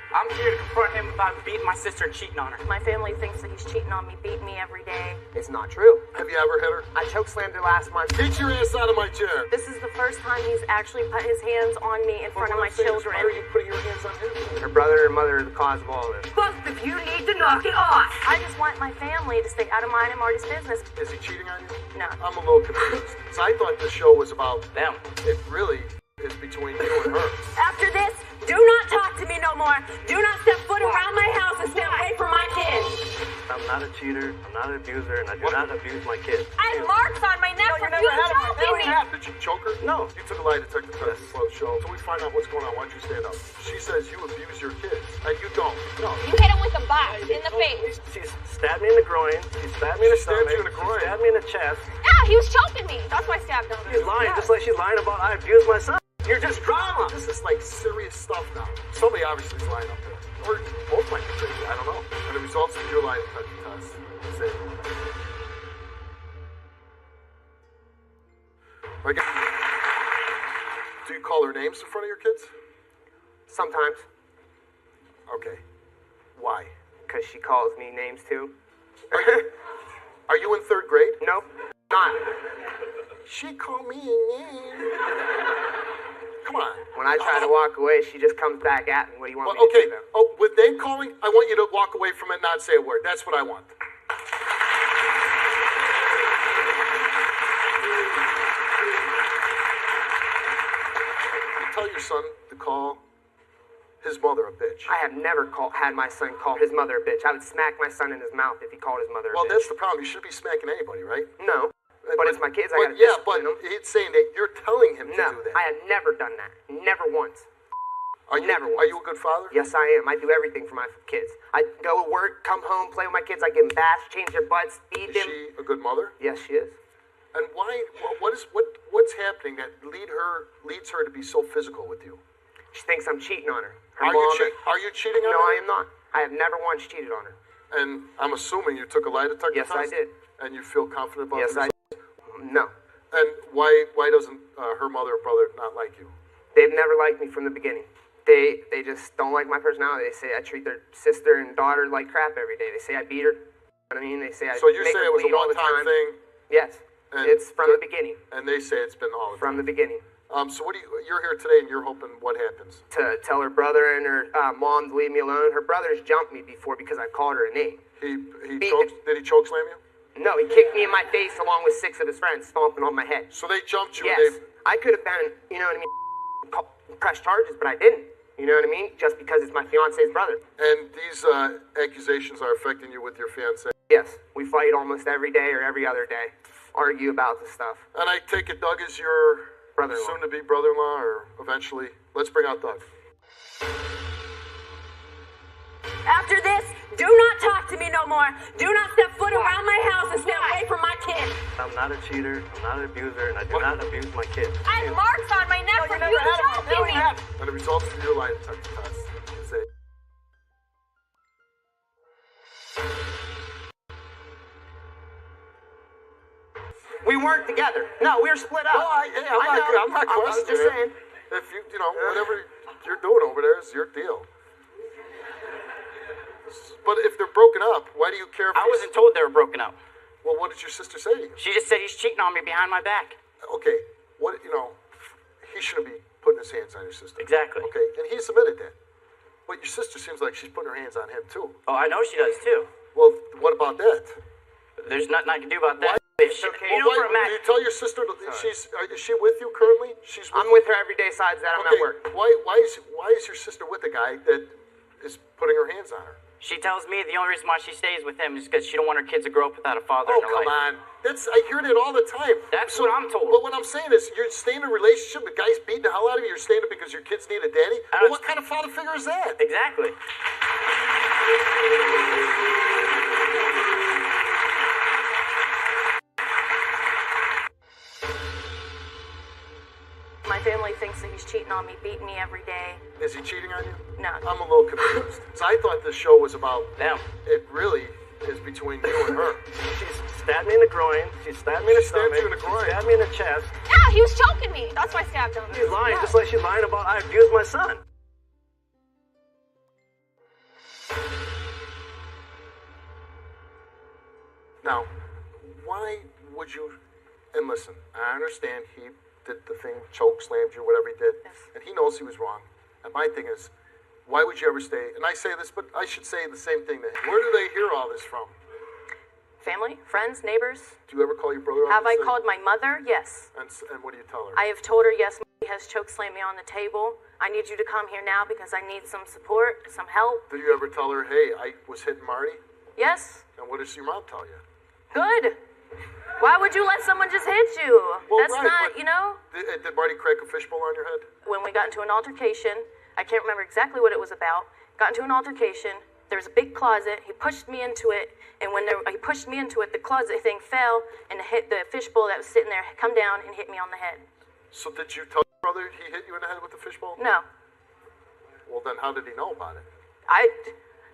I'm here to confront him about beating my sister and cheating on her. My family thinks that he's cheating on me, beating me every day. It's not true. Have you ever hit her? I chokeslammed her last month. Get your ass out of my chair. This is the first time he's actually put his hands on me in front of my children. Why are you putting your hands on him? Her brother and her mother are the cause of all of this. Both of you need to knock it off. I just want my family to stay out of mine and Marty's business. Is he cheating on you? No. I'm a little confused. So I thought this show was about Them. It really is between you and her. After this, do not talk to me no more. Do not step foot around my house and stay away from my kids. I'm not a cheater, I'm not an abuser, and I do not abuse my kids. I have marks on my neck from you choking me. Did you choke her? No. You took a lie detector test before the show. So we find out what's going on. Why don't you stand up? She says you abuse your kids, and you don't. No. You hit him with a box in the face. She stabbed me in the groin, she stabbed me in the Stabbed stomach, you in the groin. she stabbed me in the chest. Yeah, he was choking me. That's why I stabbed him. She's lying, just like she's lying about I abused my son. You're just drama. This is like serious stuff now. Somebody obviously is lying up there. Or both might be crazy. I don't know. And the results of your lie detector test say. Okay. Do you call her names in front of your kids? Sometimes. Okay. Why? Because she calls me names too. Are you in third grade? Nope. Not. She called me a name. Come on. When I try to walk away, she just comes back at me. What do you want Well, me to okay. do then? Oh, with name calling, I want you to walk away from it and not say a word. That's what I want. You tell your son to call his mother a bitch. I have never had my son call his mother a bitch. I would smack my son in his mouth if he called his mother a Well, bitch. that's the problem. You shouldn't be smacking anybody, right? No. But it's my kids. I gotta yeah, but discipline them. he's saying that you're telling him to No, do that. I have never done that. Never once. Are you never Are once. you a good father? Yes, I am. I do everything for my kids. I go to work, come home, play with my kids. I give them baths, change their butts, feed Is them. she a good mother? Yes, she is. And why? What's happening that leads her to be so physical with you? She thinks I'm cheating on her. Are you cheating on her? No, I am not. I have never once cheated on her. And I'm assuming you took a lie detector Yes, test? I did. And you feel confident about Yes, the I result? did. No. And why doesn't her mother or brother not like you? They've never liked me from the beginning. They just don't like my personality. They say I treat their sister and daughter like crap every day. They say I beat her. You know what I mean? They say I So you make say her it was a bleed all the one-time time. thing? Yes. And It's from the beginning. And they say it's been all the From time. the beginning. So you're here today and you're hoping what happens? To tell her brother and her mom to leave me alone. Her brother's jumped me before because I called her a name. Did he chokeslam you? No, he kicked me in my face along with 6 of his friends, stomping on my head. So they jumped you. Yes. And I could have been, you know what I mean, press charges, but I didn't. You know what I mean? Just because it's my fiance's brother. And these accusations are affecting you with your fiancé. Yes, we fight almost every day or every other day. Argue about the stuff. And I take it Doug is your Brother-in-law. soon-to-be brother-in-law, or eventually. Let's bring out Doug. After this, do not talk to me no more. Do not step foot around my house and stay away from my kids. I'm not a cheater, I'm not an abuser, and I do not abuse my kids. I have marks on my neck from you choking me. And the results of your lie detector test say. We weren't together. No, we were split up. No, I'm not I was questioning just it. saying. If whatever you're doing over there is your deal. But if they're broken up, why do you care? I wasn't told they were broken up. Well, what did your sister say to you? She just said he's cheating on me behind my back. Okay, he shouldn't be putting his hands on your sister. Exactly. Okay, and he submitted that. But your sister seems like she's putting her hands on him too. Oh, I know she does too. Well, what about that? There's nothing I can do about that. It's okay. You know, Why, for a do you tell your sister is she with you currently? I'm with her every day. Besides that, I'm at work. Why is your sister with a guy that is putting her hands on her? She tells me the only reason why she stays with him is because she don't want her kids to grow up without a father Oh, in their come life. on. I hear that all the time. That's what I'm told. But what I'm saying is, you're staying in a relationship, the guy's beating the hell out of you, you're staying it because your kids need a daddy? Well, what kind of father figure is that? Exactly. My family thinks that he's cheating on me, beating me every day. Is he cheating on you? No. I'm a little confused. So I thought this show was about Them. It really is between you and her. She stabbed me in the groin, she stabbed me in the stabbed stomach, you in the groin. she stabbed me in the chest. Yeah, he was choking me. That's why I stabbed him. She's lying, just like she's lying about I abused my son. would you? And listen, I understand he did the thing, choke slammed you, whatever he did, and he knows he was wrong. And my thing is, why would you ever stay? And I say this, but I should say the same thing. Where do they hear all this from? Family, friends, neighbors. Do you ever call your brother? Have I called my mother? Yes. And what do you tell her? I have told her, yes, he has choke slammed me on the table. I need you to come here now because I need some support, some help. Did you ever tell her, hey, I was hitting Marty? Yes. And what does your mom tell you? Good. Why would you let someone just hit you? Well, That's right, not, but you know. Did Marty crack a fishbowl on your head? When we got into an altercation, I can't remember exactly what it was about. Got into an altercation. There was a big closet. He pushed me into it, and when he pushed me into it, the closet thing fell and hit the fishbowl that was sitting there, come down and hit me on the head. So did you tell your brother he hit you in the head with the fishbowl? No. Well, then how did he know about it?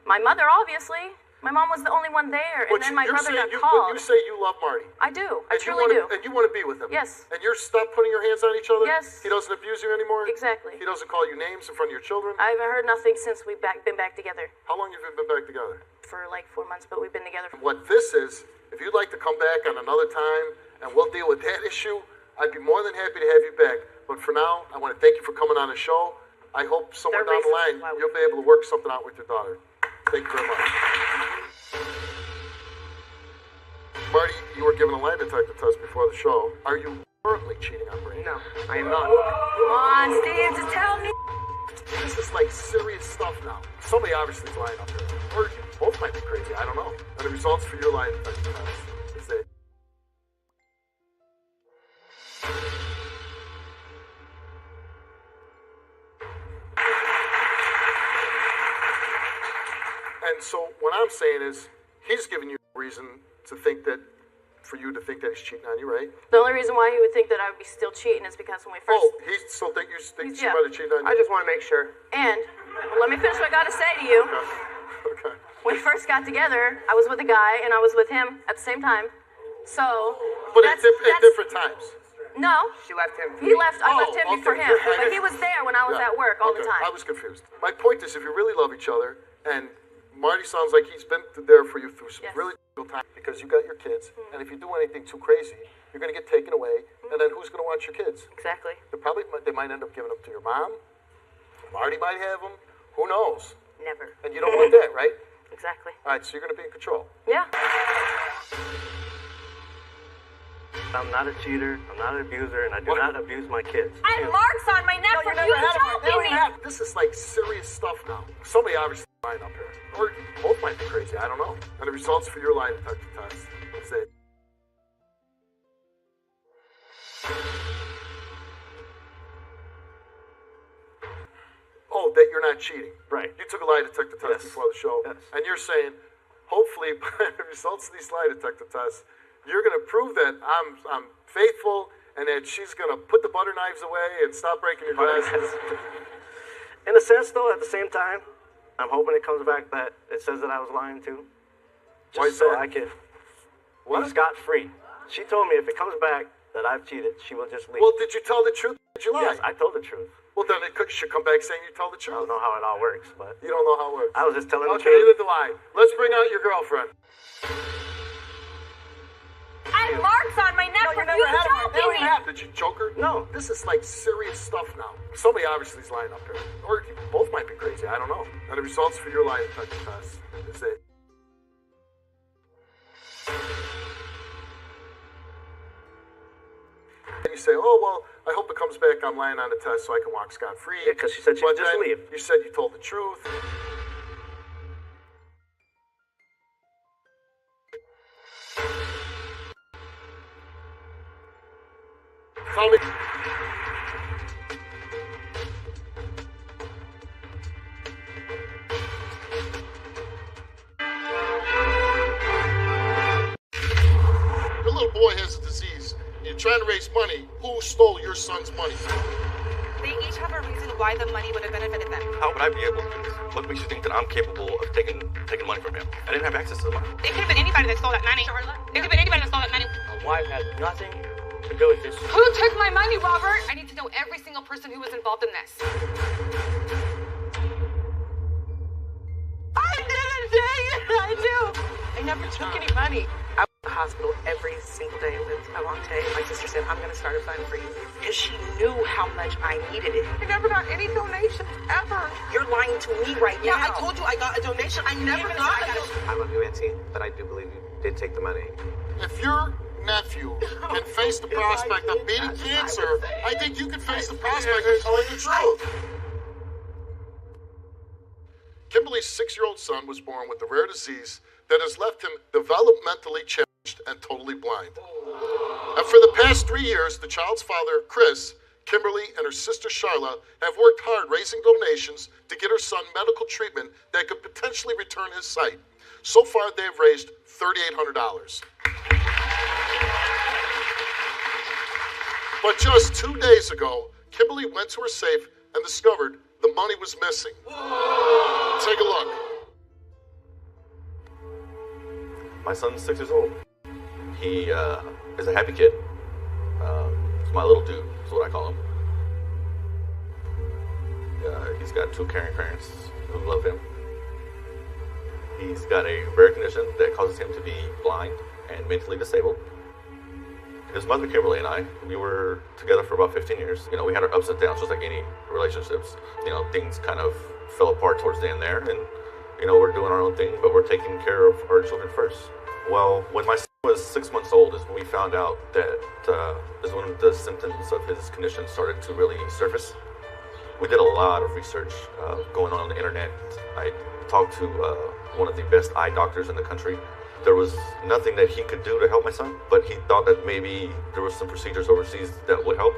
My mother, obviously. My mom was the only one there, and then my brother got called. But you say you love Marty. I do. I truly do. And you want to be with him. Yes. And you're stop putting your hands on each other? Yes. He doesn't abuse you anymore? Exactly. He doesn't call you names in front of your children? I haven't heard nothing since we've been back together. How long have you been back together? For like 4 months, but we've been together. What this is, if you'd like to come back on another time and we'll deal with that issue, I'd be more than happy to have you back. But for now, I want to thank you for coming on the show. I hope somewhere down the line you'll be able to work something out with your daughter. Thank you very much. Marty, you were given a lie detector test before the show. Are you currently cheating on Brady? No, I am not. Come on, Steve, just tell me. This is like serious stuff now. Somebody obviously is lying up there. Or you both might be crazy, I don't know. And the results for your lie detector test is that and so what I'm saying is he's giving you a reason to think that, for you to think that he's cheating on you, right? The only reason why he would think that I would be still cheating is because when we first... Oh, he still think you think she might have cheated on you? I just want to make sure. And, let me finish what I got to say to you. Okay. When we first got together, I was with a guy, and I was with him at the same time. So... But at different times. No. She left him. I left him before him. Okay. But he was there when I was at work all the time. I was confused. My point is, if you really love each other, and Marty sounds like he's been there for you through some really difficult time because you got your kids, and if you do anything too crazy, you're going to get taken away, and then who's going to watch your kids? Exactly. They might end up giving them to your mom. Marty might have them. Who knows? Never. And you don't want that, right? Exactly. All right, so you're going to be in control. Yeah. I'm not a cheater, I'm not an abuser, and I do not abuse my kids. I have marks on my neck for you choking me. This is like serious stuff now. Somebody obviously is lying up here. Or you both might be crazy, I don't know. And the results for your lie detector test is that that you're not cheating. Right. You took a lie detector test before the show. Yes. And you're saying, hopefully, by the results of these lie detector tests, you're going to prove that I'm faithful and that she's going to put the butter knives away and stop breaking your glasses. In a sense, though, at the same time, I'm hoping it comes back that it says that I was lying too. Just so I could be scot-free. She told me if it comes back that I've cheated, she will just leave. Well, did you tell the truth? Did you lie? Yes, I told the truth. Well, then it should come back saying you told the truth. I don't know how it all works, but... You don't know how it works? I was just telling the truth. Okay, you did the lie. Let's bring out your girlfriend. I have marks on my neck for you choking me. Did you choke her? No. This is like serious stuff now. Somebody obviously is lying up here. Or you both might be crazy, I don't know. And the results for your lie detector test is that... And you say, oh, well, I hope it comes back I'm lying on the test so I can walk scot-free. Yeah, because she said she would just leave. You said you told the truth. Tell me. Your little boy has a disease. You're trying to raise money. Who stole your son's money? They each have a reason why the money would have benefited them. How would I be able to? What makes you think that I'm capable of taking money from him? I didn't have access to the money. It could have been anybody that stole that money. It could have been anybody that stole that money. My wife had nothing to do with this. Who took my money, Robert? I need to know every single person who was involved in this. I didn't take it. I knew. I never took any money. I was in the hospital every single day with Alante. My sister said, I'm going to start a fund for you because she knew how much I needed it. I never got any donations ever. You're lying to me right now. Yeah, I told you I got a donation. I never got a donation. I love you, Auntie, but I do believe you did take the money. If your nephew can face the prospect of beating cancer, I think you can face the prospect of telling the truth. Kimberly's 6-year-old son was born with a rare disease that has left him developmentally challenged and totally blind. And for the past 3 years, the child's father, Chris, Kimberly, and her sister, Charla, have worked hard raising donations to get her son medical treatment that could potentially return his sight. So far, they have raised $3,800. But just 2 days ago, Kimberly went to her safe and discovered the money was missing. Take a look. My son's 6 years old. He is a happy kid. He's my little dude, is what I call him. He's got 2 caring parents who love him. He's got a rare condition that causes him to be blind and mentally disabled. His mother, Kimberly, and I, we were together for about 15 years. You know, we had our ups and downs, just like any relationships. You know, things kind of fell apart towards the end there, and, you know, we're doing our own thing, but we're taking care of our children first. Well, when my son was 6 months old is when we found out that is when the symptoms of his condition started to really surface. We did a lot of research going on the internet. I talked to one of the best eye doctors in the country. There was nothing that he could do to help my son, but he thought that maybe there was some procedures overseas that would help.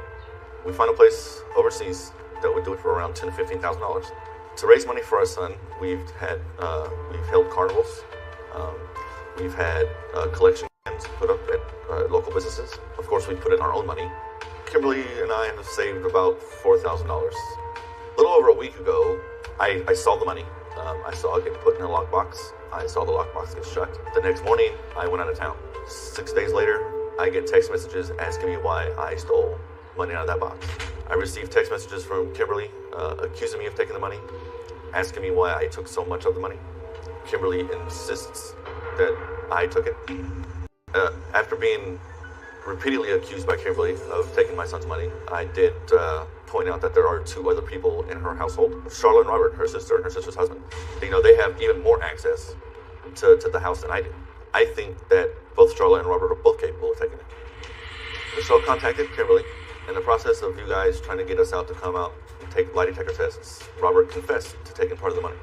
We found a place overseas that would do it for around $10,000 to $15,000. To raise money for our son, we've held carnivals. We've had collection cans put up at local businesses. Of course, we put in our own money. Kimberly and I have saved about $4,000. A little over a week ago, I saw the money. I saw it get put in a lockbox. I saw the lockbox get shut. The next morning, I went out of town. 6 days later, I get text messages asking me why I stole money out of that box. I received text messages from Kimberly accusing me of taking the money, asking me why I took so much of the money. Kimberly insists that I took it. After being repeatedly accused by Kimberly of taking my son's money, I did point out that there are 2 other people in her household, Charlotte and Robert, her sister and her sister's husband. You know, they have even more access to the house than I do. I think that both Charlotte and Robert are both capable of taking it. Michelle contacted Kimberly. In the process of you guys trying to get us out to come out and take lie detector tests, Robert confessed to taking part of the money.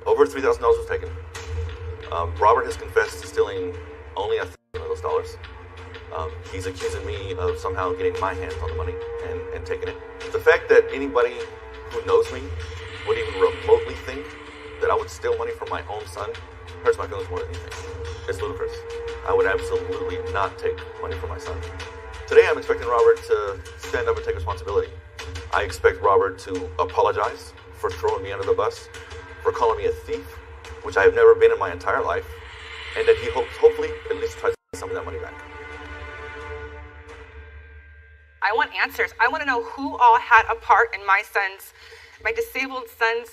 Over $3,000 was taken. Robert has confessed to stealing only $1,000 of those dollars. He's accusing me of somehow getting my hands on the money and taking it. The fact that anybody who knows me would even remotely think that I would steal money from my own son hurts my feelings more than anything. It's ludicrous. I would absolutely not take money from my son. Today I'm expecting Robert to stand up and take responsibility. I expect Robert to apologize for throwing me under the bus, for calling me a thief, which I have never been in my entire life, and that he hopefully at least tries to get some of that money back. I want answers. I want to know who all had a part in my disabled son's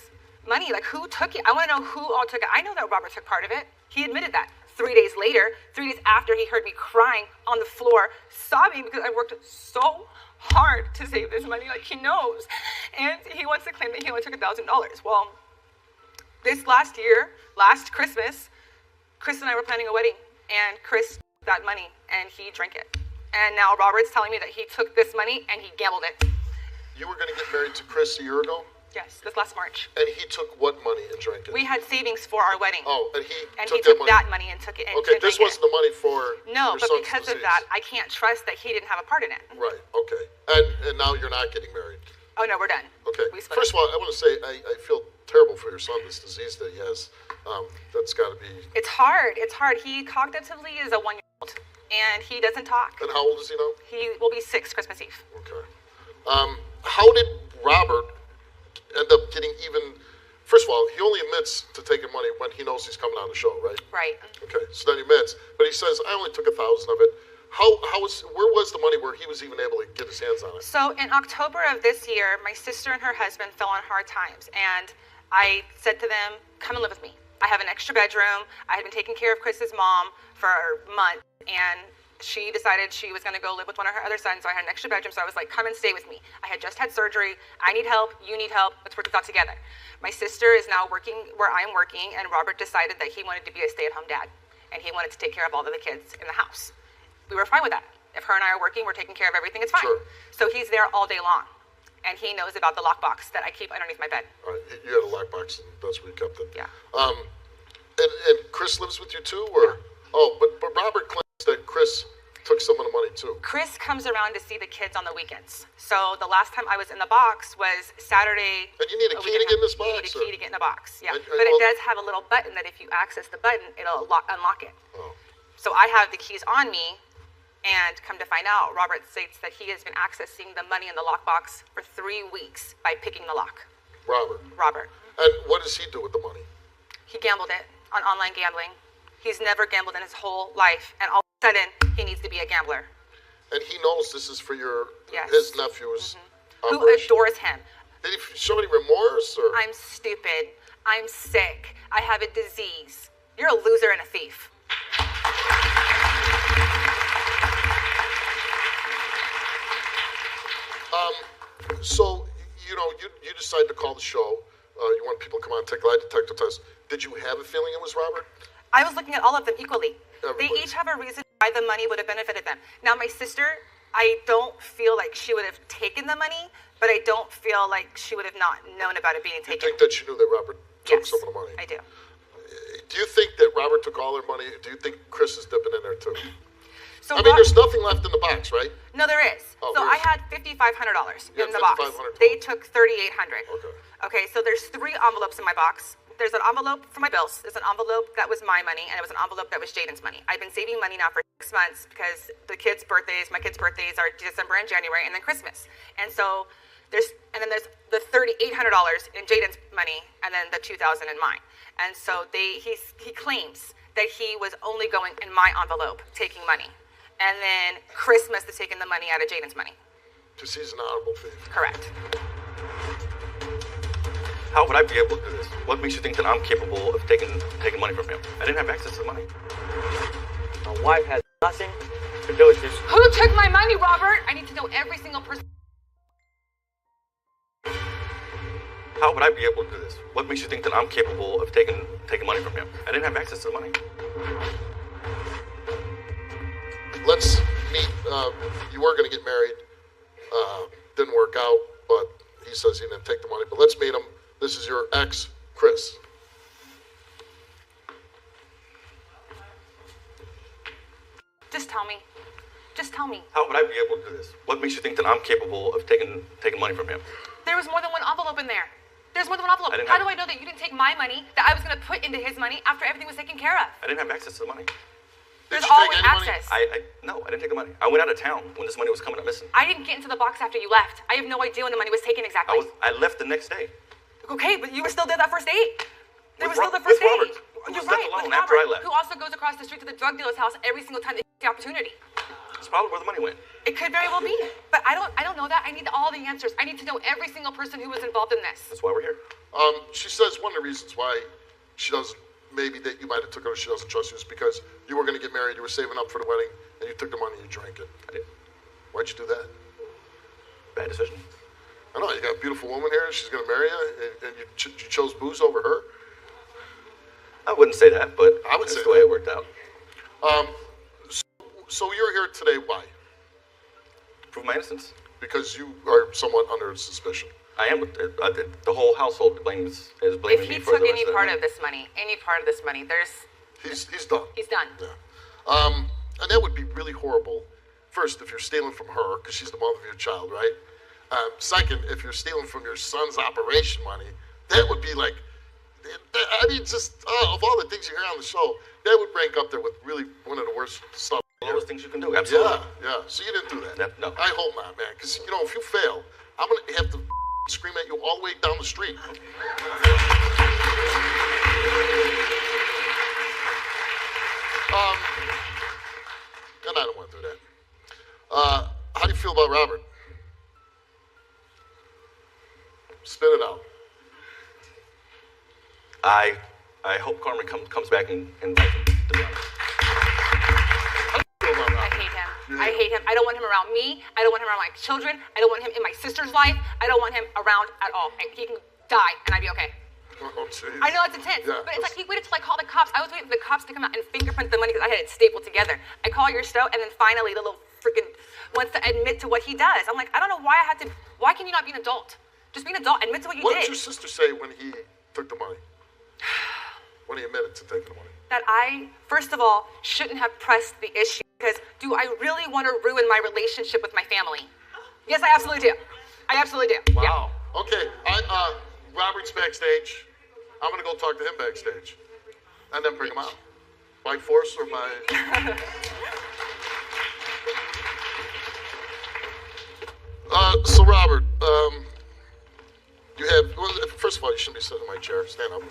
money. Like, who took it? I want to know who all took it. I know that Robert took part of it. He admitted that. 3 days later, 3 days after he heard me crying on the floor, sobbing because I worked so hard to save this money, like he knows. And he wants to claim that he only took $1,000. Well, this last Christmas, Chris and I were planning a wedding, and Chris took that money and he drank it. And now Robert's telling me that he took this money and he gambled it. You were going to get married to Chris a year ago? Yes, this last March. And he took what money and drank it? We had savings for our wedding. Oh, and he took that money and took it. Okay, this wasn't the money for No, your but son's because disease. of that, I can't trust that he didn't have a part in it. Right, okay. And now you're not getting married. Oh, no, we're done. Okay. We split First of all, I want to say I feel terrible for your son, this disease that he has. That's got to be... It's hard. It's hard. He cognitively is a 1-year-old, and he doesn't talk. And how old is he now? He will be 6 Christmas Eve. Okay. How did Robert end up getting even... First of all, he only admits to taking money when he knows he's coming on the show, right? Right. Okay, so then he admits. But he says, I only took 1,000 of it. Where was the money where he was even able to get his hands on it? So in October of this year, my sister and her husband fell on hard times, and I said to them, come and live with me. I have an extra bedroom. I had been taking care of Chris's mom for months, and she decided she was going to go live with one of her other sons, so I had an extra bedroom. So I was like, come and stay with me. I had just had surgery. I need help. You need help. Let's work this out together. My sister is now working where I'm working, and Robert decided that he wanted to be a stay-at-home dad, and he wanted to take care of all of the kids in the house. We were fine with that. If her and I are working, we're taking care of everything, it's fine. Sure. So he's there all day long. And he knows about the lockbox that I keep underneath my bed. All right, you had a lockbox, and that's where you kept it. Yeah. And Chris lives with you too, or? Yeah. Oh, but Robert claims that Chris took some of the money too. Chris comes around to see the kids on the weekends. So the last time I was in the box was Saturday. And you need a key to get in this box? You need a key to get in the box, yeah. And but it does have a little button that if you access the button, it'll unlock it. Oh. So I have the keys on me. And come to find out, Robert states that he has been accessing the money in the lockbox for 3 weeks by picking the lock. Robert. And what does he do with the money? He gambled it on online gambling. He's never gambled in his whole life, and all of a sudden, he needs to be a gambler. And he knows this is for Yes. his nephew's Who adores him. Did he show any remorse? Or? I'm stupid. I'm sick. I have a disease. You're a loser and a thief. So, you decided to call the show. You want people to come on and take a lie detector test. Did you have a feeling it was Robert? I was looking at all of them equally. Everybody. They each have a reason why the money would have benefited them. Now, my sister, I don't feel like she would have taken the money, but I don't feel like she would have not known about it being taken. You think that she knew that Robert took some of the money? I do. Do you think that Robert took all their money? Do you think Chris is dipping in there too? So there's nothing left in the box, right? No, there is. Oh, so there I is. had $5,500 in the box. $5,500. They took $3,800. Okay. Okay, so there's 3 envelopes in my box. There's an envelope for my bills. There's an envelope that was my money, and it was an envelope that was Jaden's money. I've been saving money now for 6 months because my kids' birthdays are December and January, and then Christmas. And so there's the $3,800 in Jaden's money, and then the $2,000 in mine. And so he claims that he was only going in my envelope taking money. And then Chris must have taken the money out of Jaden's money. Because he's an honorable thief. Correct. How would I be able to do this? What makes you think that I'm capable of taking money from him? I didn't have access to the money. My wife has nothing to do with this. Who took my money, Robert? I need to know every single person. How would I be able to do this? What makes you think that I'm capable of taking money from him? I didn't have access to the money. Let's meet. You were going to get married. Didn't work out, but he says he didn't take the money. But let's meet him. This is your ex, Chris. Just tell me. Just tell me. How would I be able to do this? What makes you think that I'm capable of taking money from him? There was more than one envelope in there. There's more than one envelope. How do I know that you didn't take my money that I was going to put into his money after everything was taken care of? I didn't have access to the money. There's always access. No, I didn't take the money. I went out of town when this money was coming up missing. I didn't get into the box after you left. I have no idea when the money was taken exactly. I left the next day. Okay, but you were still there that first date. There was still the with first date. Robert, who You're was left right, alone with after I Robert, left. who also goes across the street to the drug dealer's house every single time they get the opportunity. That's probably where the money went. It could very well be, but I don't know that. I need all the answers. I need to know every single person who was involved in this. That's why we're here. She says one of the reasons why she doesn't, maybe that you might have took it or she doesn't trust you is because you were going to get married, you were saving up for the wedding, and you took the money and you drank it. I did. Why'd you do that? Bad decision. I know, you got a beautiful woman here, she's going to marry you, and you chose booze over her? I wouldn't say that, but I would that's say the way it worked out. So you're here today, why? Prove my innocence. Because you are somewhat under suspicion. I am. The whole household is blaming If me he for took the any rest of part it. of this money, He's done. he's done. Yeah. And that would be really horrible. First, if you're stealing from her, because she's the mother of your child, right? Second, if you're stealing from your son's operation money, that would be like, I mean, just of all the things you hear on the show, that would rank up there with really one of the worst stuff. The lowest things you can do, absolutely. Yeah. So you didn't do that. No. I hope not, man. Because, if you fail, I'm going to have to scream at you all the way down the street. And I don't want to do that. How do you feel about Robert? Spit it out. I I hope Carmen comes back and invites him, to be honest. I hate him. I hate him. I don't want him around me. I don't want him around my children. I don't want him in my sister's life. I don't want him around at all. He can die, and I'd be okay. Oh, jeez. I know it's intense, Yeah. but it's like he waited till I called the cops. I was waiting for the cops to come out and fingerprint the money because I had it stapled together. I call your stow, and then finally the little freaking wants to admit to what he does. I'm like, I don't know why I had to. Why can you not be an adult? Just be an adult. Admit to what you What did. did your sister say when he took the money? When he admitted to taking the money? That I, first of all, shouldn't have pressed the issue because do I really want to ruin my relationship with my family? Yes, I absolutely do. I absolutely do. Wow. Yeah. Okay. Robert's backstage. I'm gonna go talk to him backstage, and then bring him out. By force or by? So Robert, you have. Well, first of all, you shouldn't be sitting in my chair. Stand up.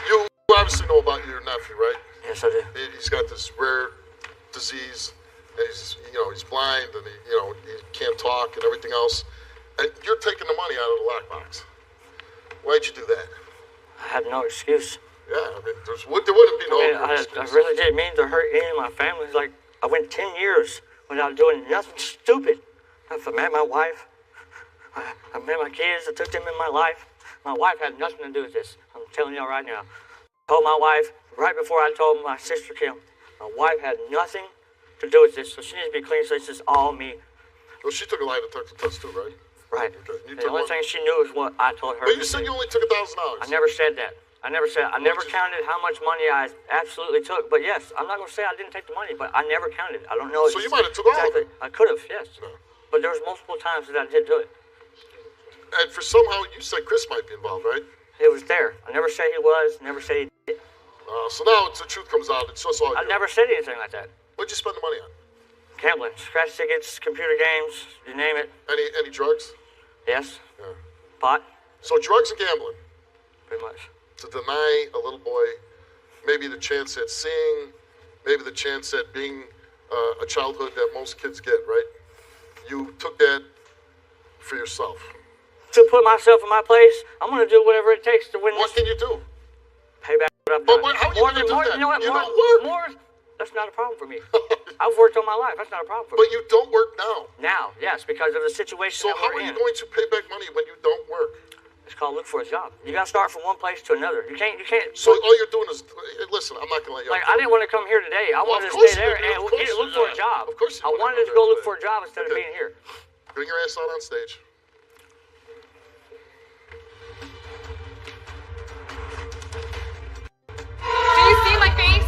You obviously know about your nephew, right? Yes, I do. He's got this rare disease, and he's blind, and he can't talk and everything else. And you're taking the money out of the lockbox. Why'd you do that? I had no excuse. Yeah, I mean, there wouldn't be no I really didn't mean to hurt any of my family. It's like I went 10 years without doing nothing stupid. I met my wife. I met my kids. I took them in my life. My wife had nothing to do with this. I'm telling y'all right now. I told my wife right before I told my sister Kim. My wife had nothing to do with this, so she needs to be clean. So this is all me. Well, she took a lie detector test too, right? Right. Okay. The only thing she knew is what I told her. But you said you only took $1,000. I never said that. I never counted how much money I absolutely took. But yes, I'm not going to say I didn't take the money, but I never counted. I don't know. So you might have took all of it. I could have, yes. No. But there was multiple times that I did do it. And for somehow, you said Chris might be involved, right? It was there. I never said he was, never said he did. So now the truth comes out. It's just all I you. never said anything like that. What'd you spend the money on? Gambling, scratch tickets, computer games, you name it. Any drugs? Yes. Yeah. Pot. So drugs and gambling. Pretty much. To deny a little boy maybe the chance at seeing, maybe the chance at being a childhood that most kids get, right? You took that for yourself. To put myself in my place, I'm going to do whatever it takes to win What can you do? Pay back what I've done. But how are you going to do that? You know what? You don't work. That's not a problem for me. I've worked all my life. That's not a problem for me. But you don't work now. Now, yes, because of the situation So that how we're are you in. going to pay back money when you don't work? It's called look for a job. You got to start from one place to another. You can't. So all you're doing is, listen, I'm not going to let you. Like, I didn't want to come here today. I wanted to stay there and look for a job. Of course I wanted to go look for a job instead of being here. Bring your ass out on stage. Do you see my face?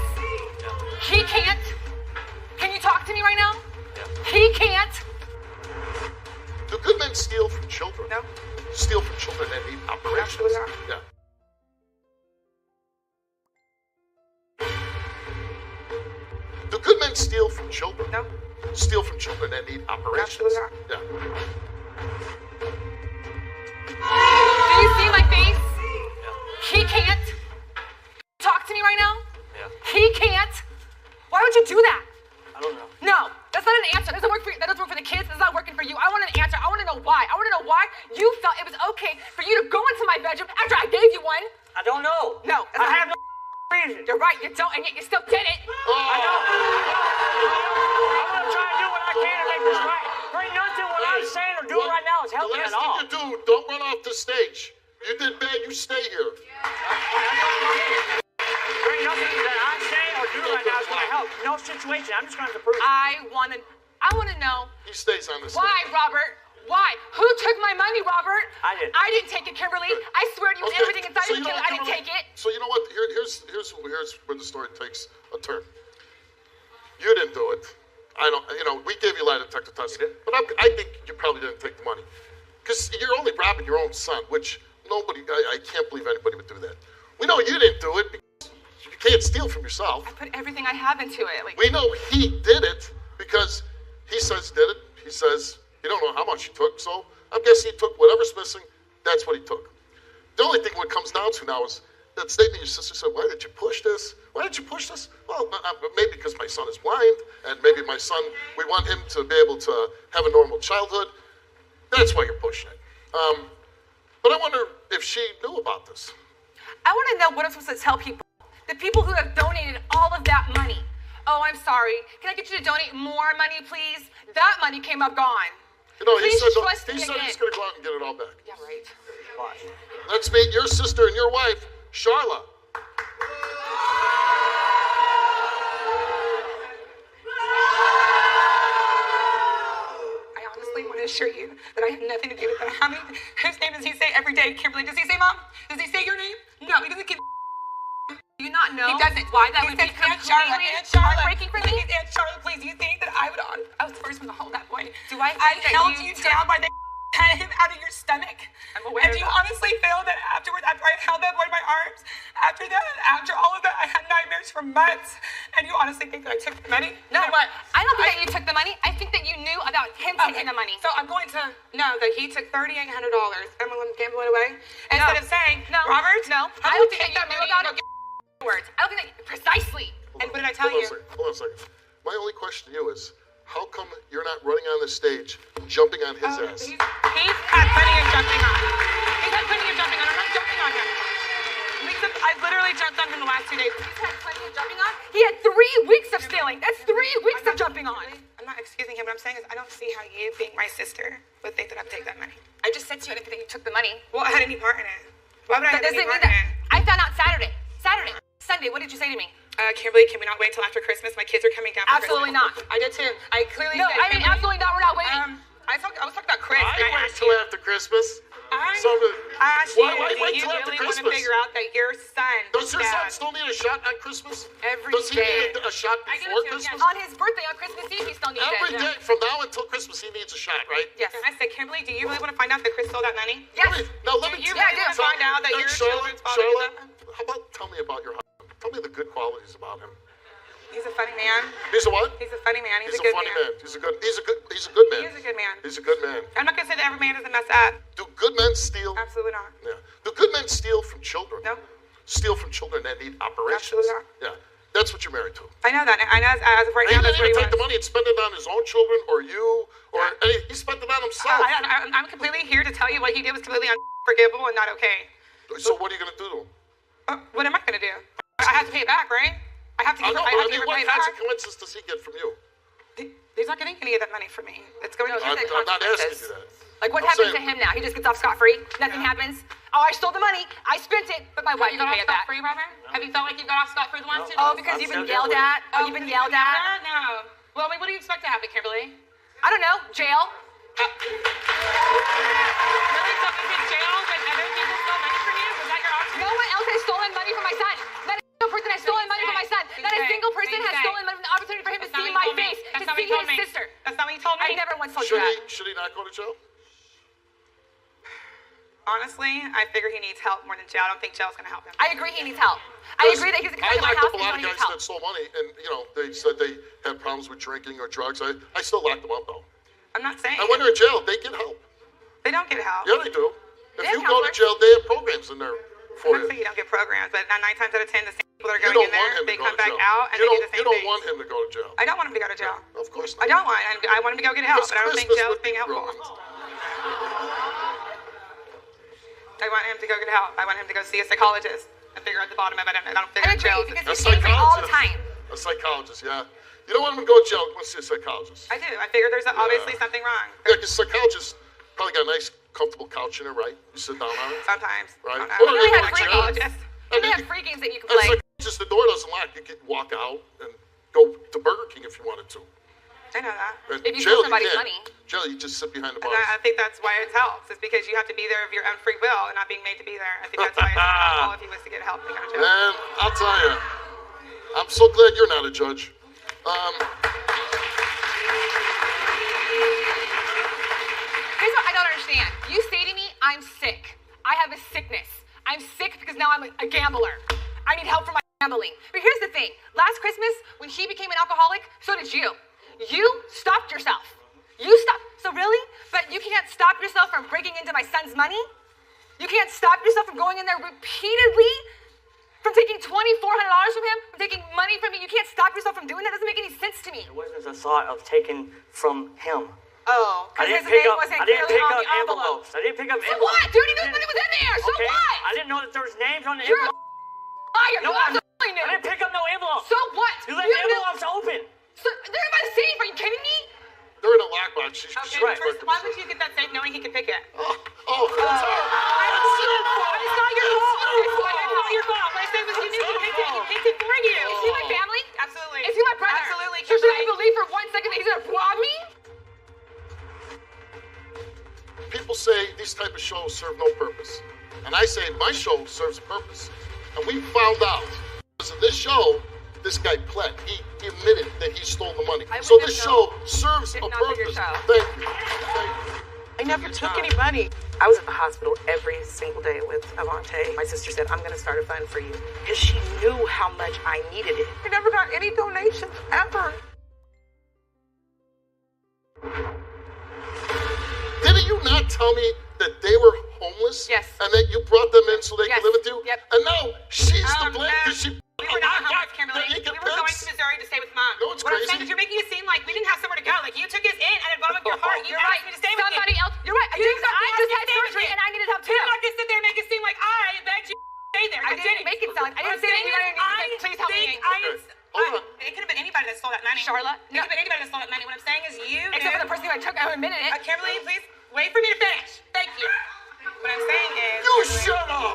He can't. Can you talk to me right now? He can't. Do good men steal from children? No. Steal from children that need operations? Absolutely not. Yeah. Do good men steal from children? No. Steal from children that need operations? Absolutely not. Yeah. Do you see my face? He can't. Talk to me right now? Yeah. He can't. Why would you do that? I don't know. No, that's not an answer. That doesn't work for you. That doesn't work for the kids. It's not working for you. I want an answer. I want to know why. I want to know why you felt it was okay for you to go into my bedroom after I gave you one. I don't know. No, I have no reason. You're right. You don't, and yet you still did it. I know. I'm going to try to do what I can to make this right. There ain't nothing what I'm saying or doing right now is helping at all. The last thing you do, don't run off the stage. You did bad, you stay here. There ain't nothing that I say or do right now is going to help. No situation. I'm just going to prove it. I want to know. He stays on the stage. Why, Robert? Why? Who took my money, Robert? I did. I didn't take it, Kimberly. I swear to you, everything inside of me, I didn't take it. So you know what? Here's where the story takes a turn. You didn't do it. I don't. We gave you a lie detector test, but I think you probably didn't take the money because you're only robbing your own son, which nobody. I can't believe anybody would do that. We know you didn't do it because you can't steal from yourself. I put everything I have into it. We know he did it because he says did it. He says you don't know how much he took, so I'm guessing he took whatever's missing. That's what he took. The only thing what comes down to now is that statement your sister said, why did you push this? Why did you push this? Well, maybe because my son is blind, and maybe my son, we want him to be able to have a normal childhood. That's why you're pushing it. But I wonder if she knew about this. I want to know what I'm supposed to tell people. The people who have donated all of that money. Oh, I'm sorry. Can I get you to donate more money, please? That money came up gone. You know, Please he said trust me he's again. going to go out and get it all back. Yeah, right. Why? Let's meet your sister and your wife, Charla. I honestly want to assure you that I have nothing to do with that. How many? Whose name does he say every day? Kimberly, does he say Mom? Does he say your name? No, he doesn't give. Do you not know? He doesn't. Why that would be completely heartbreaking for me? Aunt Charlotte, please, do you think that I would? I was the first one to hold that boy. Do I? I held you down by the had him out of your stomach. I'm aware. And do you honestly feel that afterwards, after I held that boy in my arms, after that, after all of that, I had nightmares for months? And you honestly think that I took the money? No, what? I don't think that you took the money. I think that you knew about him taking the money. So I'm going to know that he took $3,800 and I'm going to gamble it away. Instead of saying, no, Robert, no, I don't think that you knew about it. Words. I don't think that precisely. And what did I tell you? Hold on a second. My only question to you is, how come you're not running on the stage, jumping on his ass? He's had plenty of jumping on. He's had plenty of jumping on. I'm not jumping on him. I've literally jumped on him the last 2 days. He's had plenty of jumping on. He had 3 weeks of stealing. That's 3 weeks of jumping on. I'm not excusing him. What I'm saying is I don't see how you, being my sister, would think that I'd take that money. I just said to you I didn't think that you took the money. Well, I had any part in it. Why would I have any part in it? I found out Saturday. Sunday, what did you say to me? Kimberly, can we not wait till after Christmas? My kids are coming down for Absolutely Christmas. not. I did too. I clearly No, said, I mean, absolutely not. We're not waiting. I was talking about Chris. I wait till after Christmas. I asked Why you, wait do you till after really want to Christmas? figure out that your son Does your son still need a shot on Christmas? Every Does he day. need a shot I give before it to him, yes. Christmas? On his birthday, on Christmas Eve, he still needs Every it. day from now until Christmas, he needs a shot, right? Yes. And I said, Kimberly, do you really want to find out that Chris stole that money? Yes. Let me Do you tell really want to find out that your children's father did that? How about tell me about your husband? Tell me the good qualities about him. He's a funny man. He's a what? He's a funny man. He's a a good funny man. He's a good man. He is a good man. He's a good man. I'm not going to say that every man doesn't mess up. Do good men steal? Absolutely not. Yeah. Do good men steal from children? No. Steal from children that need operations? Absolutely not. Yeah. That's what you're married to. I know that. I know as of right He now, that's didn't what he even take the wants. money and spend it on his own children or you or any. He spent it on himself. I'm completely here to tell you what he did was completely unforgivable and not okay. So what are you going to do to him? What am I going to do? I have to pay it back, right? I have to give what it back. consequences does he get from you? He's not getting any of that money from me. It's going to I'm not asking you that. Like, what I'm happens to saying- him now? He just gets off scot-free? Nothing happens? Oh, I stole the money. I spent it, but my wife You can got pay off it back. scot-free, Robert? Have you felt like you got off scot-free the last 2 days? Oh, because you've been yelled at? Oh, you've been yelled at? No. Well, I mean, what do you expect to happen, Kimberly? I don't know. Jail? Really? So is it jail when other people stole money from you? Was that your option? No one else has stolen money from my son. Not a single person has stolen money from my son. Not a single person has stolen money from the opportunity for him to see my face, to see his sister. That's not what you told me? I never once told you that. Should he not go to jail? Honestly, I figure he needs help more than jail. I don't think jail's going to help him. I agree he needs help. I agree that he's a I in my locked house up a and lot of he needs guys help. that stole money, and they said they had problems with drinking or drugs. I still locked them up though. I'm not saying. And when they're in jail, they get help. They don't get help. Yeah, they do. If They you have go to counselors. jail, they have programs in there for I'm not you. saying you don't get programs, but 9 times out of 10, the same people that are You going don't in want there, him they to go come to back jail. out and they do the same You don't thing. want him to go to jail. I don't want him to go to jail. Of course not. I don't want him. I want him to go get help, but I don't think Christmas jail's would be being helpful. ruined. I want him to go get help. I want him to go see a psychologist and figure out the bottom of it. I don't figure I out jail. agree, because A he's angry all the psychologist. time. A psychologist, yeah. You don't want him to go to jail. You want to see a psychologist. I do. I figure there's obviously something wrong. Yeah, because psychologist probably got a nice, comfortable couch in there, right? You sit down on it. Sometimes. Right. I don't Or know. they They go have to free jail. games. And They then have free games that you can as a play. psychologist, the door doesn't lock. You could walk out and go to Burger King if you wanted to. I know that. At If you jail, steal somebody's can't. money. Jail, you just sit behind the And bars. I think that's why it helps. It's because you have to be there of your own free will and not being made to be there. I think that's why it's helpful if he was to get help to go to jail. Man, I'll tell you, I'm so glad you're not a judge. Here's what I don't understand. You say to me, I'm sick. I have a sickness. I'm sick because now I'm a gambler. I need help from my gambling. But here's the thing. Last Christmas, when he became an alcoholic, so did you. You stopped yourself. You stopped. So really? But you can't stop yourself from breaking into my son's money? You can't stop yourself from going in there repeatedly? From taking $2,400 from him? From taking money from me? You can't stop yourself from doing that? Doesn't make any sense to me. It wasn't a thought of taking from him. Oh, I because didn't his pick name up. wasn't I didn't clearly pick on up the envelope. envelopes. I didn't pick up So envelopes. what, dude? He knew money was in there. So Okay. what? I didn't know that there was names on the You're envelope. a liar. No, You absolutely knew. I didn't pick up no envelope. So what? You left knew. envelopes open. So they're in my safe. Are you kidding me? They're in a lockbox. She's Okay, right. first, why would you get that safe knowing he could pick it? Oh, that's her. That's your fault. It's not your fault. It's It's not your fault. What I said was you knew he picked it. He picked it for you. Is he my family? Absolutely. Is he my brother? Absolutely. So should I believe for 1 second that he's gonna rob me? People say these type of shows serve no purpose. And I say my show serves a purpose. And we found out, because of this show, this guy pled. He admitted that he stole the money. So this show serves a purpose. Thank you. I never took any money. I was at the hospital every single day with Avante. My sister said, I'm going to start a fund for you. Because she knew how much I needed it. I never got any donations, ever. Didn't you not tell me that they were homeless? Yes. And that you brought them in so they could live with you? Yep. And now she's to blame because she... We were not homeless, Kimberly. We were going to Missouri to stay with Mom. No, it's what I'm crazy. saying is you're making it seem like we didn't have somewhere to go. Like you took us in at the bottom of your heart. You asked me to stay with you. Somebody else. You're right. I just had surgery and I needed help too. You're not going to sit there and make it seem like I begged you to stay there. I didn't make it sound like I didn't say that you were going to please help me. Hold on. It could have been anybody that stole that money. Charlotte. It could have been anybody that stole that money. What I'm saying is you. Except for the person who I took. I admitted it. Kimberly, please wait for me to finish. Thank you. What I'm saying is. You shut up!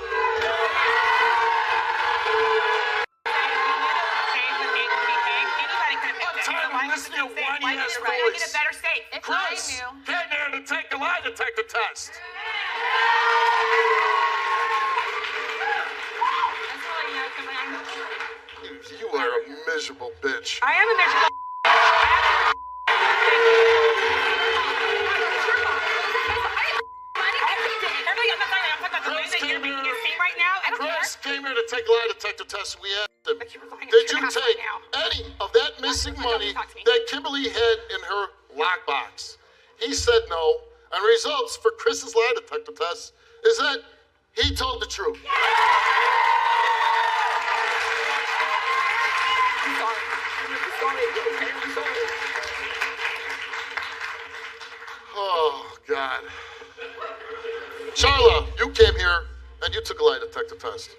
Chris, get there to take the lie detector test. You are a miserable bitch. I am a miserable. Chris came here to take a lie detector test and we asked him, did you take any of that missing money that Kimberly had in her lockbox? He said no, and results for Chris's lie detector test is that he told the truth. Oh, God. Charla, you came here and you took a lie detector test.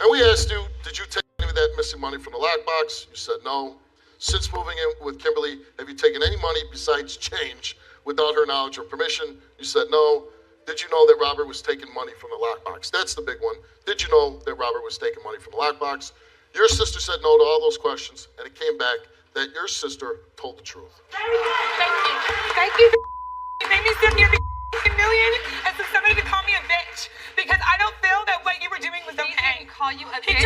And we asked you, did you take any of that missing money from the lockbox? You said no. Since moving in with Kimberly, have you taken any money besides change without her knowledge or permission? You said no. Did you know that Robert was taking money from the lockbox? That's the big one. Did you know that Robert was taking money from the lockbox? Your sister said no to all those questions, and it came back that your sister told the truth. Thank you. Thank you. You made me sit here and million and for somebody to call me a bitch because I don't feel that what you were doing was okay. He didn't call you a bitch.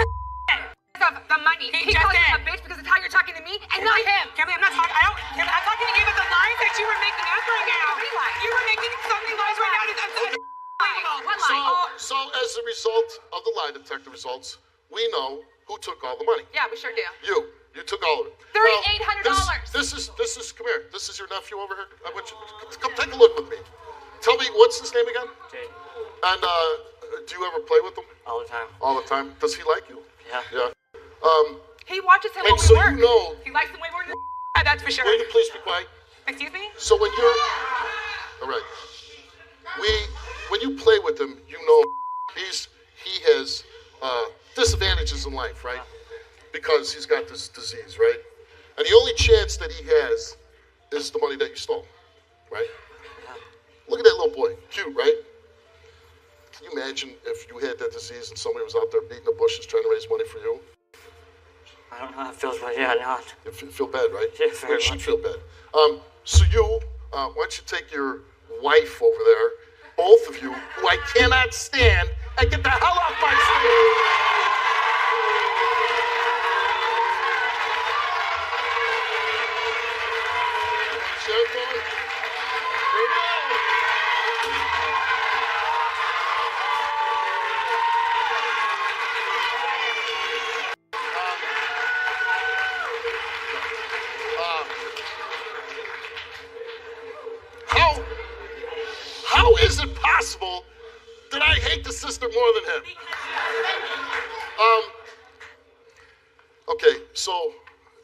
The money. He called you a bitch because of how you're talking to me and not him. Kimberly, I'm not talking. Kimberly, I'm talking to you about the lies that you were making up right now. You were making so many lies right now. What lie? So as a result of the lie detector results, we know who took all the money. Yeah, we sure do. You took all of it. $3,800. This is, come here. This is your nephew over here. I want you, come take a look with me. Tell me, what's his name again? Jay. And do you ever play with him? All the time. All the time. Does he like you? Yeah. Yeah. He watches him and when so we work. You know. He likes him way more than that's for sure. Will you please be quiet? Excuse me? So when you're, all right. When you play with him, you know he has disadvantages in life, right? Because he's got this disease, right? And the only chance that he has is the money that you stole, right? Look at that little boy, cute, right? Can you imagine if you had that disease and somebody was out there beating the bushes trying to raise money for you? I don't know how it feels, but yeah, not. You feel bad, right? Yeah, well, you should feel bad. So you, why don't you take your wife over there, both of you, who I cannot stand, and get the hell off my stage. How is it possible that I hate the sister more than him? Okay, so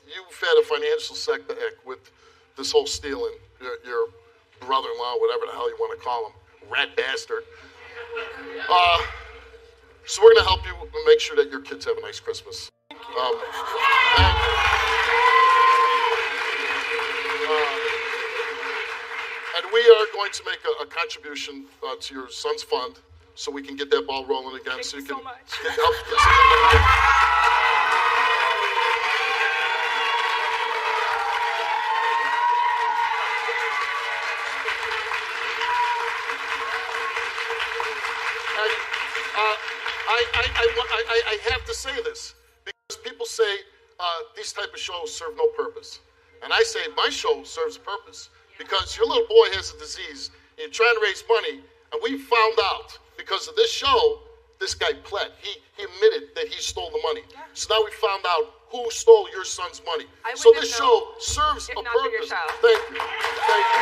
you've had a financial setback with this whole stealing. Your brother-in-law, whatever the hell you want to call him, rat bastard. So we're going to help you make sure that your kids have a nice Christmas. And we are going to make a contribution to your son's fund so we can get that ball rolling again. Thank so you you can so much. Get help. Get some I have to say this because people say these type of shows serve no purpose. And I say my show serves a purpose because your little boy has a disease and you're trying to raise money, and we found out because of this show, this guy pled. He admitted that he stole the money. Yeah. So now we found out who stole your son's money. So this show serves a purpose. Thank you. Thank you.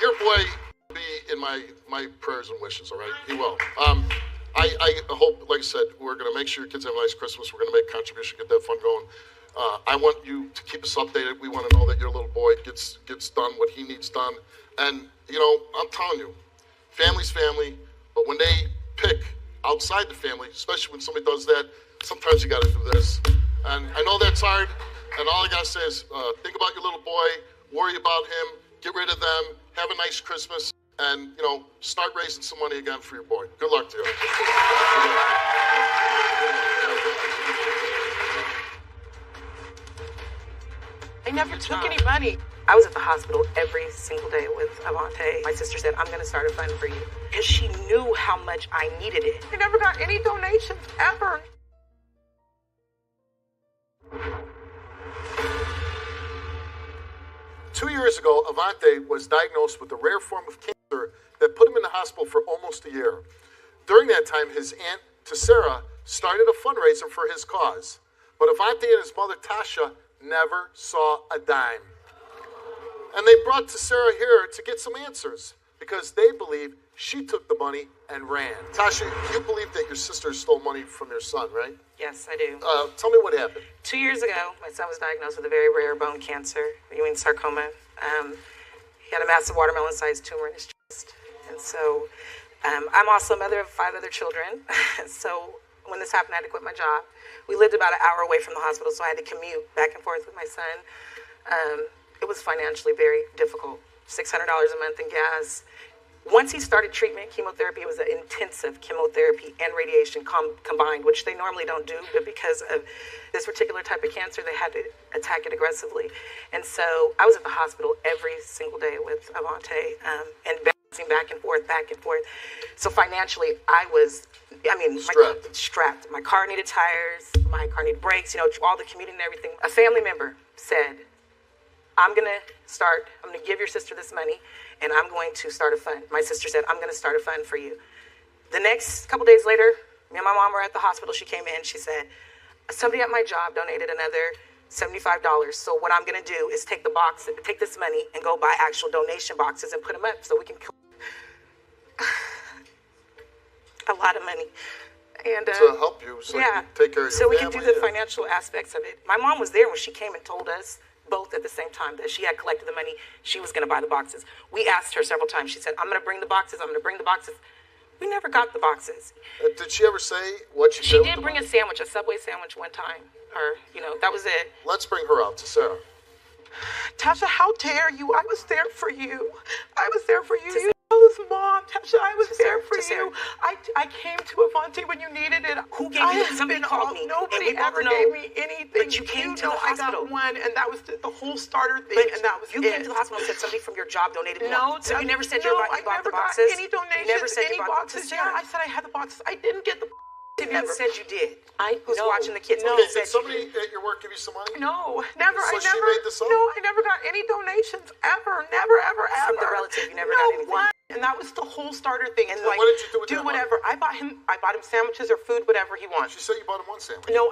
Your boy will be in my prayers and wishes, all right? He will. I hope, like I said, we're going to make sure your kids have a nice Christmas. We're going to make a contribution, get that fund going. I want you to keep us updated. We want to know that your little boy gets done what he needs done. And, you know, I'm telling you, family's family, but when they pick outside the family, especially when somebody does that, sometimes you got to do this. And I know that's hard, and all I got to say is think about your little boy, worry about him, get rid of them, have a nice Christmas, and, you know, start raising some money again for your boy. Good luck to you. I never took any money. I was at the hospital every single day with Avante. My sister said, I'm going to start a fund for you. Because she knew how much I needed it. I never got any donations, ever. Two years ago, Avante was diagnosed with a rare form of cancer that put him in the hospital for almost a year. During that time, his aunt, Tessera, started a fundraiser for his cause. But Avante and his mother, Tasha, never saw a dime. And they brought Tessera here to get some answers because they believe she took the money and ran. Tasha, you believe that your sister stole money from your son, right? Yes, I do. Tell me what happened. 2 years ago, my son was diagnosed with a very rare bone cancer, Ewing sarcoma. He had a massive watermelon-sized tumor in his chest. And so I'm also a mother of 5 other children. So when this happened, I had to quit my job. We lived about an hour away from the hospital, so I had to commute back and forth with my son. It was financially very difficult. $600 a month in gas. Once he started treatment, chemotherapy, it was an intensive chemotherapy and radiation combined, which they normally don't do, but because of this particular type of cancer, they had to attack it aggressively. And so I was at the hospital every single day with Avante and bouncing back and forth. So financially, strapped. My car needed tires, my car needed brakes, all the commuting and everything. A family member said, I'm going to give your sister this money, and I'm going to start a fund. My sister said, I'm going to start a fund for you. The next couple days later, me and my mom were at the hospital. She came in. She said, somebody at my job donated another $75. So what I'm going to do is take this money and go buy actual donation boxes and put them up so we can a lot of money. And to help you so you can take care of your so we family. can do the financial aspects of it. My mom was there when she came and told us both at the same time that she had collected the money. She was going to buy the boxes. We asked her several times. She said, I'm going to bring the boxes. We never got the boxes. Did she ever say what she did? She did bring a sandwich, a Subway sandwich one time. That was it. Let's bring her out to Sarah. Tasha, how dare you? I was there for you. You know this, Mom. Tasha, I was there for you. I came to Avante when you needed it. Who gave you? Somebody called me. Nobody ever gave me anything. But you came to the hospital. I got one, and that was the whole starter thing, and that was you came to the hospital and said somebody from your job donated. No, so you never said you bought the boxes? I never got any donations, you never said any you bought boxes. Yeah, I said I had the boxes. I didn't get the You never said you did. Who's watching the kids? No. Did somebody at your work give you some money? No, never. So she made this up? No, I never got any donations ever. Never, ever, ever. From the relative, you never got anything. One. And that was the whole starter thing. And what did you do with that whatever. I bought him sandwiches or food, whatever he wants. She said you bought him one sandwich. No,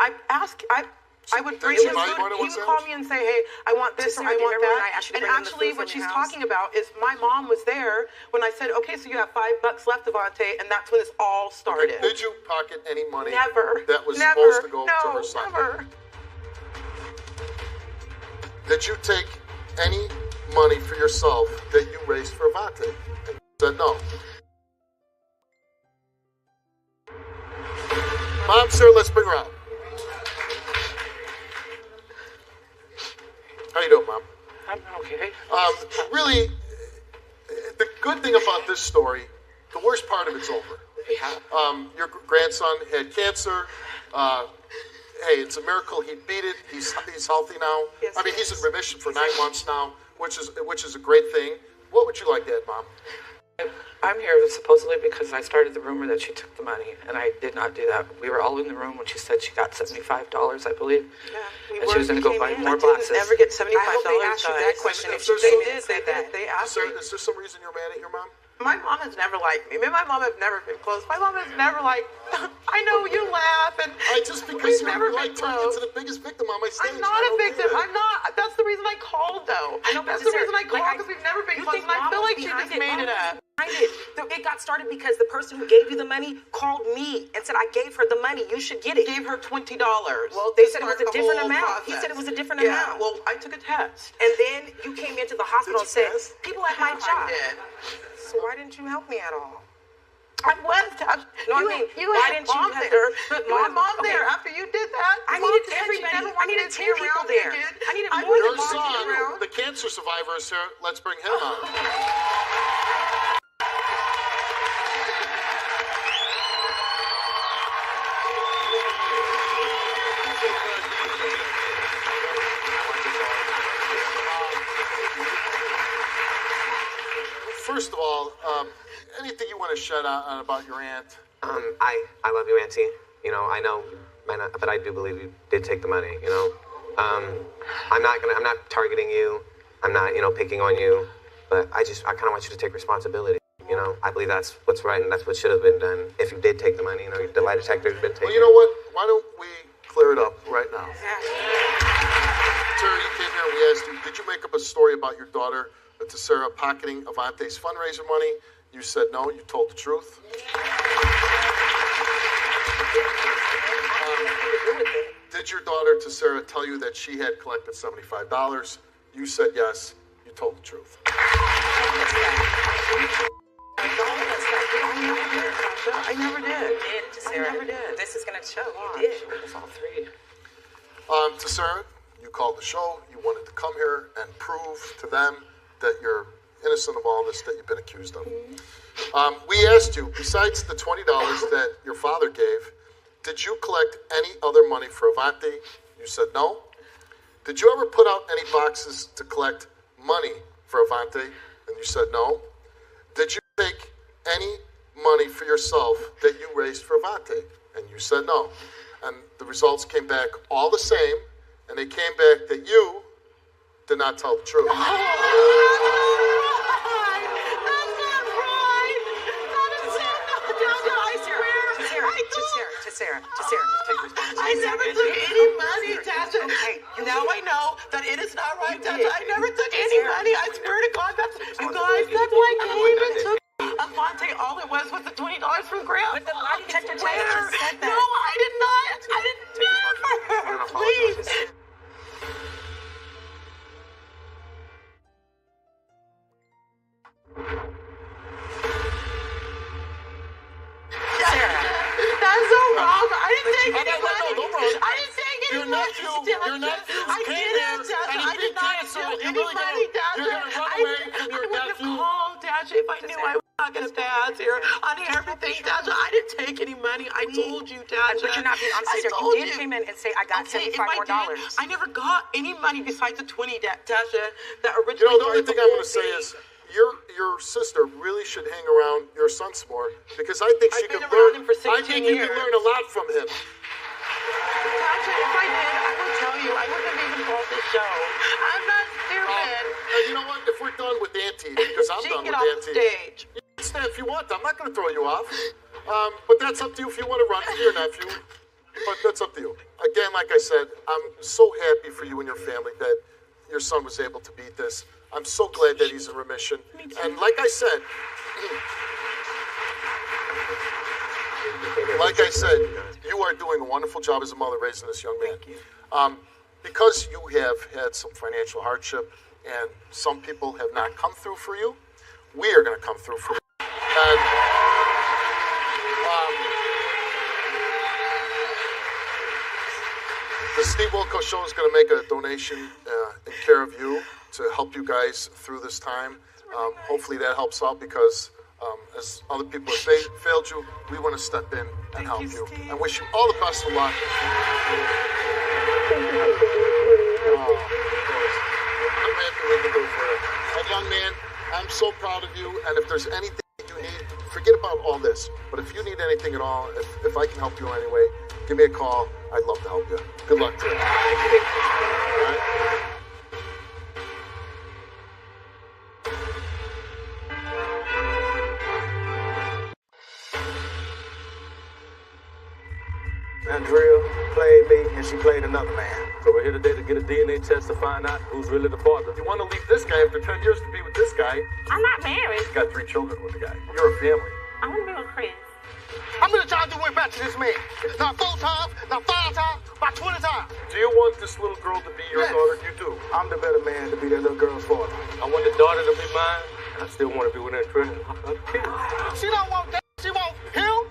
I would bring him food. He would call me and say, hey, I want this or I want that. And actually, what she's talking about is my mom was there when I said, okay, so you have $5 left, Devontae, and that's when this all started. Okay. Did you pocket any money Never. that was supposed to go to her son? Never. Did you take any money for yourself that you raised for Avante? And you said no. Mom, sir, let's bring her out. How you doing, Mom? I'm okay. Really, the good thing about this story, the worst part of it's over. Yeah. Your grandson had cancer. Hey, it's a miracle he beat it. He's healthy now. Yes, I mean, he's in remission for 9 months now, which is a great thing. What would you like to add, Mom? I'm here supposedly because I started the rumor that she took the money, and I did not do that. We were all in the room when she said she got $75, I believe. Yeah, and she was going to go buy more I boxes. didn't ever get $75. I hope they asked you that question. If They did. They asked me. Is there some reason you're mad at your mom? My mom has never liked me. Me and my mom have never been close. My mom has never I know you laugh and Just because we've you never like been turning close. into the biggest victim on my stage. I'm not a victim. I'm not. That's the reason I called, though. I know, but That's the reason I like, called because we've never been you close. think And I Mom feel was like she behind just it? made Mom it was up. behind it. It got started because the person who gave you the money called me and said, I gave her the money. You should get it. Gave her $20. Well, they said it was a different amount. He said it was a different Yeah, amount. well, I took a test. And then you came into the hospital and said, people at my I job. did. So why didn't you help me at all? I was, Tash. No, I you mean, you why had didn't you mom have there? but You had mom okay. there after you did that. I Mom needed said she everybody. never I needed wanted to 10 be people around me there. again. I needed I more Your wanted than mom to be son, around. the cancer survivor, is here. Let's bring him on. First of all, anything you want to shed on about your aunt? I love you, Auntie. You know, I know, but I do believe you did take the money. You know, I'm not targeting you. I'm not, picking on you. But I kind of want you to take responsibility. You know, I believe that's what's right and that's what should have been done. If you did take the money, the lie detector has been taken. Well, you know what? Why don't we clear it up right now? Terry, you came here and we asked you, did you make up a story about your daughter, Tessera, pocketing Avante's fundraiser money? You said no. You told the truth. Did your daughter, Tessera, tell you that she had collected $75? You said yes. You told the truth. I never did. You did, Tessera. I never did. This is going to show. You did. It was all three. Tessera, you called the show. You wanted to come here and prove to them that you're innocent of all this that you've been accused of. We asked you, besides the $20 that your father gave, did you collect any other money for Avante? You said no. Did you ever put out any boxes to collect money for Avante? And you said no. Did you take any money for yourself that you raised for Avante? And you said no. And the results came back all the same, and they came back that you did not tell the truth. Tessera. I never took any money, Tasha. Okay, now I know that it is not right, Tasha. I never took any money. I swear to God, you guys, that's why I came and took Avante. All it was the $20 from Graham. But the lie detector test said that. No, I did not. I did never. Please. That's so wrong. I didn't take any money. I didn't take any money. Your nephew I came didn't, here Tasha. and he I did beat not cancer. steal And any you're really money, Tasha. you're gonna run away from your I wouldn't nephew? have called, Tasha, if I knew I was not going to pass here on everything, Tasha. I didn't take any money. I told you, Tasha. But you're not being honest. I told You did come in and say, I got Okay, if $75 I more did, dollars. I never got any money besides the 20, Tasha, that originally The only started thing the I'm whole going to say thing. is your sister really should hang around your son some more because I think she I've could been around learn. him for 16 I think you years. can learn a lot from him. Tasha, if I did, I would tell you. I wouldn't have even called this show. I'm not stupid. And you know what? If we're done with Auntie, because I'm She done can with get off the Auntie. stage. You can stay if you want. I'm not going to throw you off. But that's up to you if you want to run for your nephew. But that's up to you. I again, like I said, I'm so happy for you and your family that your son was able to beat this. I'm so glad that he's in remission. And like I said, you are doing a wonderful job as a mother raising this young man. Thank you. Because you have had some financial hardship and some people have not come through for you, we are going to come through for you. And the Steve Wilkos Show is going to make a donation in care of you to help you guys through this time. Hopefully that helps out because as other people have failed you, we want to step in and help you. And wish you all the best of luck. I'm happy we can do for you. And young man, I'm so proud of you. And if there's anything you need, forget about all this. But if you need anything at all, if I can help you in any way, give me a call. I'd love to help you. Good luck to you. Thank you. All right. Andrea played me, and she played another man. So we're here today to get a DNA test to find out who's really the father. You want to leave this guy after 10 years to be with this guy? I'm not married. You got 3 children with the guy. You're a family. I want to be with Chris. How many times you went back to this man? Not 4 times, not 5 times, about 20 times. Do you want this little girl to be your daughter? You do. I'm the better man to be that little girl's father. I want the daughter to be mine, and I still want to be with that Chris. She don't want that. She want him,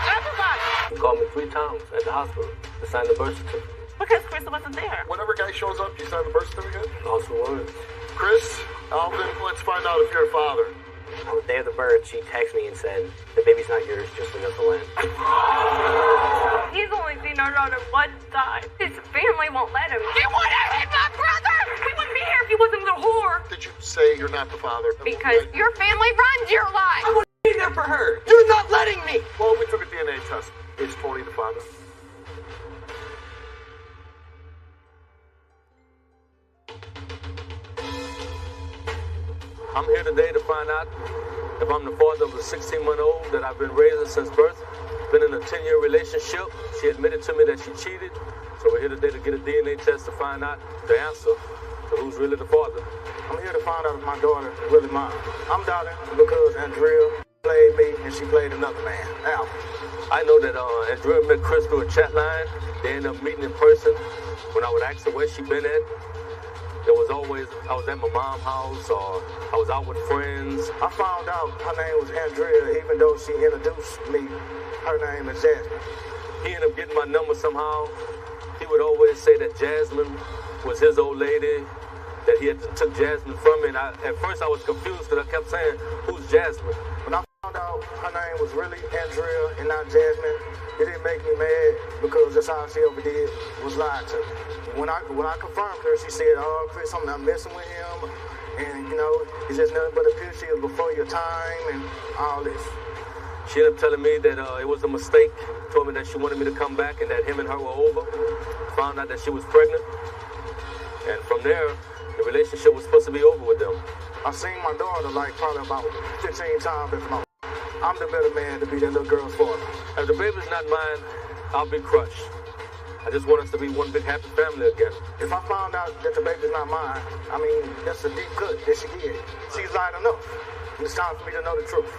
everybody. He called me 3 times at the hospital to sign the birth certificate. Because Chris wasn't there. Whenever a guy shows up, you sign the birth certificate? Also was. Chris, Alvin, let's find out if you're a father. On the day of the birth, she texted me and said, "The baby's not yours, just leave us alone." He's only seen our daughter one time. His family won't let him. He wouldn't hit my brother! We wouldn't be here if he wasn't the whore. Did you say you're not the father? Because your family runs your life. I want to be there for her. You're not letting me. Well, we took a DNA test. Is Tony the father? I'm here today to find out if I'm the father of a 16-month-old that I've been raising since birth. Been in a 10-year relationship. She admitted to me that she cheated. So we're here today to get a DNA test to find out the answer to who's really the father. I'm here to find out if my daughter is really mine. I'm doubting because Andrea played me and she played another man, Alvin. I know that Andrea met Chris through a chat line. They ended up meeting in person. When I would ask her where she been at, there was always, I was at my mom's house or I was out with friends. I found out her name was Andrea, even though she introduced me. Her name is Jasmine. He ended up getting my number somehow. He would always say that Jasmine was his old lady, that he had took Jasmine from me. And at first I was confused because I kept saying, "Who's Jasmine?" When I found out her name was really Andrea and not Jasmine, it didn't make me mad because that's how she ever did, was lied to me. When I confirmed her, she said, "Oh, Chris, I'm not messing with him. And, you know, it's just nothing but a picture before your time and all this." She ended up telling me that it was a mistake, told me that she wanted me to come back and that him and her were over. Found out that she was pregnant. And from there, the relationship was supposed to be over with them. I've seen my daughter like probably about 15 times at the moment. I'm the better man to be that little girl's father. If the baby's not mine, I'll be crushed. I just want us to be one big happy family again. If I found out that the baby's not mine, I mean, that's a deep cut that she did. She's lied enough. It's time for me to know the truth.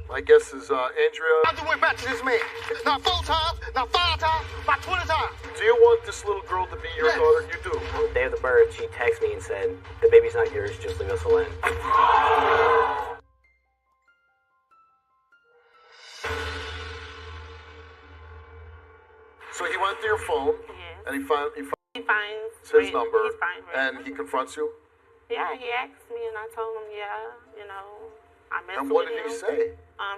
My guess is Andrea. I just went back to this man. Not 4 times, not 5 times, about 20 times. Do you want this little girl to be your daughter? You do. On the day of the birth, she texted me and said, "The baby's not yours, just leave us alone." So he went through your phone, and he finds his number, and he confronts you? Yeah, he asked me, and I told him, yeah, you know, I messed with him. And what did he say?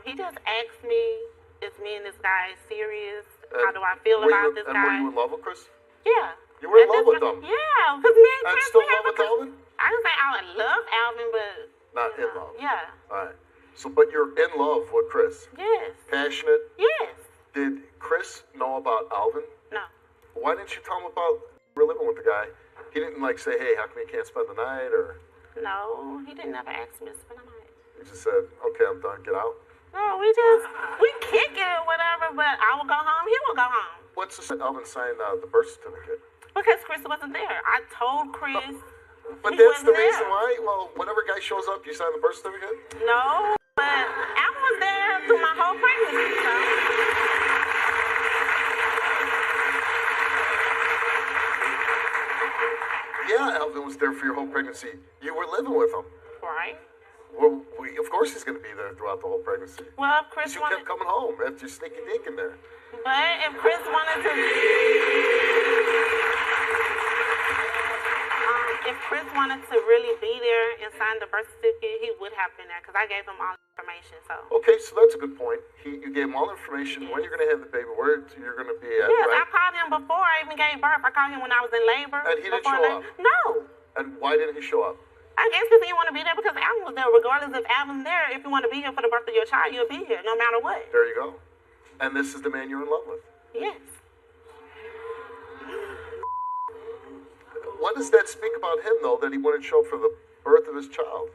He just asked me, is me and this guy serious? How do I feel about this guy? And were you in love with Chris? Yeah. You were in love with him? Yeah, because me and Chris, still in love with Alvin? I didn't say I love Alvin, but... Not in love? Yeah. All right. So, but you're in love with Chris? Yes. Passionate? Yes. Did Chris know about Alvin? No. Why didn't you tell him about you were living with the guy? He didn't like say, "Hey, how come you can't spend the night?" Or no, he didn't ever ask me to spend the night. He just said, "Okay, I'm done. Get out." No, we kick it or whatever, but I will go home, he will go home. What's the Alvin signed the birth certificate? Because Chris wasn't there. I told Chris. But he that's the wasn't there. reason why. Well, whenever a guy shows up, you sign the birth certificate? No, but Alvin was there through my whole pregnancy, so. Yeah, Alvin was there for your whole pregnancy. You were living with him. Right. Well, of course he's going to be there throughout the whole pregnancy. Well, if Chris You wanted, kept coming home after you sneaky dink in there. but if Chris wanted to, if Chris wanted to really be there and sign the birth certificate, he would have been there because I gave him all the information. So. Okay, so that's a good point. You gave him all the information, when you're going to have the baby, where you're going to be at, Yes, right? I called him before I even gave birth. I called him when I was in labor. And he didn't before show up? No. And why didn't he show up? I guess because he didn't want to be there because Alvin was there. Regardless if Alvin's there, if you want to be here for the birth of your child, you'll be here no matter what. There you go. And this is the man you're in love with. Yes. What does that speak about him, though, that he wouldn't show up for the birth of his child?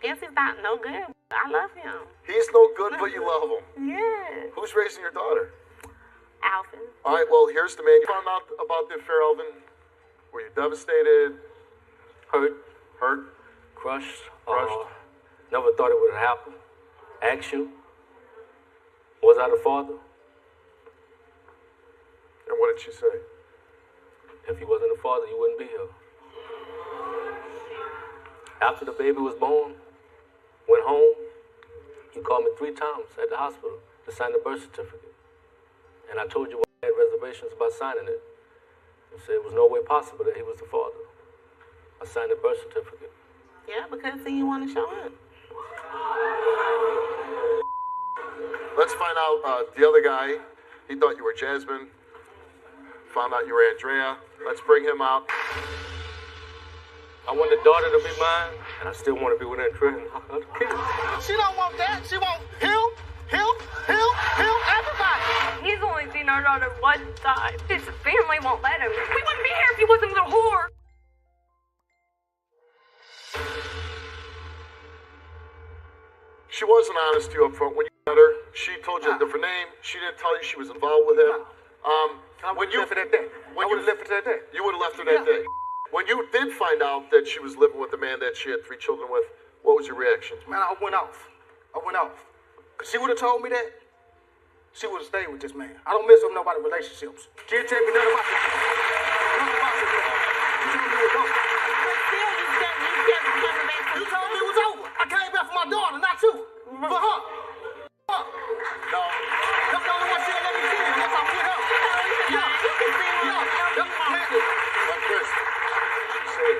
Guess he's not no good. I love him. He's no good, but you love him. Yeah. Who's raising your daughter? Alvin. All right, well, here's the man. You found out about the affair, Alvin. Were you devastated? Hurt? Crushed. Never thought it would have happened. Ask you, was I the father? And what did she say? If he wasn't the father, you wouldn't be here. After the baby was born, went home, you called me 3 times at the hospital to sign the birth certificate. And I told you I had reservations about signing it. You said it was no way possible that he was the father. I signed the birth certificate. Yeah, because he didn't want to show up. Let's find out the other guy. He thought you were Jasmine. Found out you were Andrea. Let's bring him out. I want the daughter to be mine, and I still want to be with Andrea and other kids. She don't want that. She want him, everybody. He's only seen our daughter one time. His family won't let him. We wouldn't be here if he wasn't a whore. She wasn't honest to you up front when you met her. She told you a different name. She didn't tell you she was involved with him. I would have left her that day. You would have left her that day. When you did find out that she was living with the man that she had 3 children with, what was your reaction? Man, I went off. Because she would have told me that, she would have stayed with this man. I don't mess up nobody's relationships. She didn't tell me nothing about this man. Nothing about this man. You told me it was over. You told me it was over. I came back for my daughter, not you. For her. No. That's the only one she'll let me see. Unless I'm with her. But Chris, she said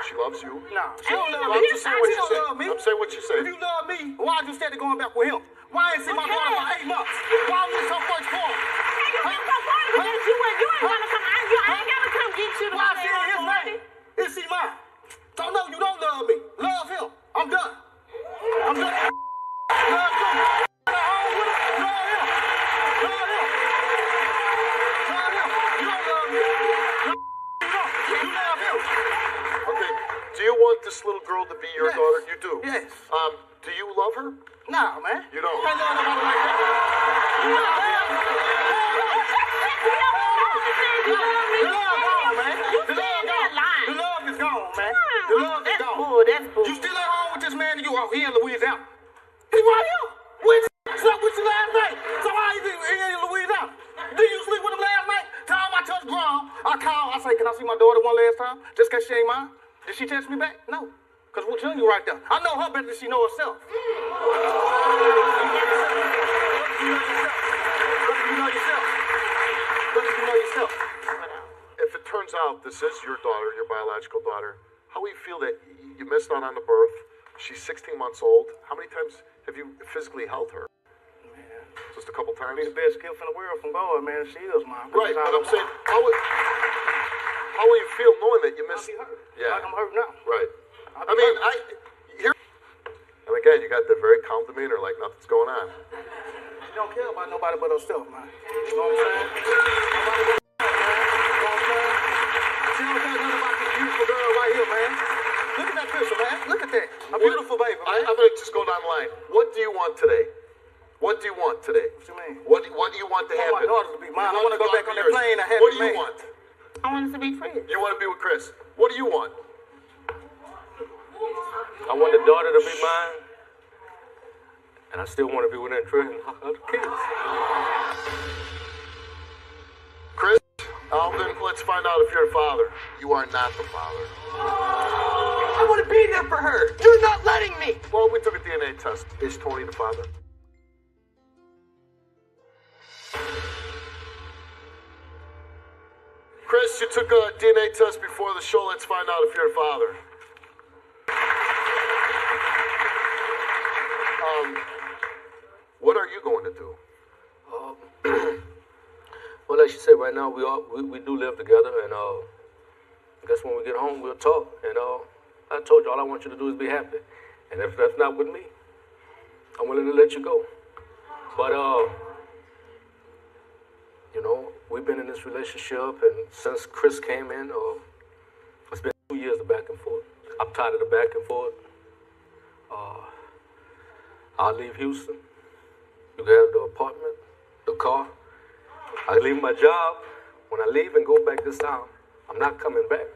she loves you. No, she don't love me. I'm just saying what She you don't said. love me. I'm saying what you said. If you love me, why you steady going back with him? Why ain't see my daughter for 8 months? Why was her first born? Because you ain't gonna come. I ain't gotta come get you to Why she in his name? Is she mine? So no, you don't love me. Love him. I'm done. Love you. Do you want this little girl to be your daughter? You do? Yes. Do you love her? Nah, man. You don't? I love nobody like that. You love gone, man. The love is gone, man. The love is gone. That's bull. You still at home with this man? You out here in Louisiana? He right here. We slept with you last night. So why is he in Louisiana? Did you sleep with him last night? Time I touched ground, I called. I say, can I see my daughter one last time? Just because she ain't mine? Did she text me back? No. Because we're telling you right there. I know her better than she know herself. You know yourself. If it turns out this is your daughter, your biological daughter, how do you feel that you missed out on the birth? She's 16 months old. How many times have you physically held her? Man. Just a couple times? Be the best gift in the world from God, man. She is mine. Right, but I'm saying, how will you feel knowing that you missed? I'll be hurt. Yeah. Like I'm hurt now. Right. And again, you got the very calm demeanor, like nothing's going on. She don't care about nobody but herself, man. You know what I'm saying? Nobody but herself, man. You know what I'm saying? She don't care nothing about this beautiful girl right here, man. Look at that picture, man. Look at that. A beautiful baby, man. I'm going to just go down the line. What do you want today? What do you want today? What you mean? What do you want to happen? I want my daughters to be mine. I want to go back on that plane and have What it do you made. want? I want us to be free. You want to be with Chris. What do you want? I want the daughter to be mine, and I still want to be with Trey and other kids. Chris, Alvin, let's find out if you're the father. You are not the father. I want to be there for her. You're not letting me. Well, we took a DNA test. Is Tony the father? Chris, you took a DNA test before the show. Let's find out if you're the father. What are you going to do? Well, like she said, right now we do live together, and I guess when we get home we'll talk. And I told you all I want you to do is be happy, and if that's not with me, I'm willing to let you go. But you know, we've been in this relationship, and since Chris came in, it's been 2 years of back and forth. I'm tired of the back and forth. I'll leave Houston. You can have the apartment, the car. I leave my job. When I leave and go back this time, I'm not coming back.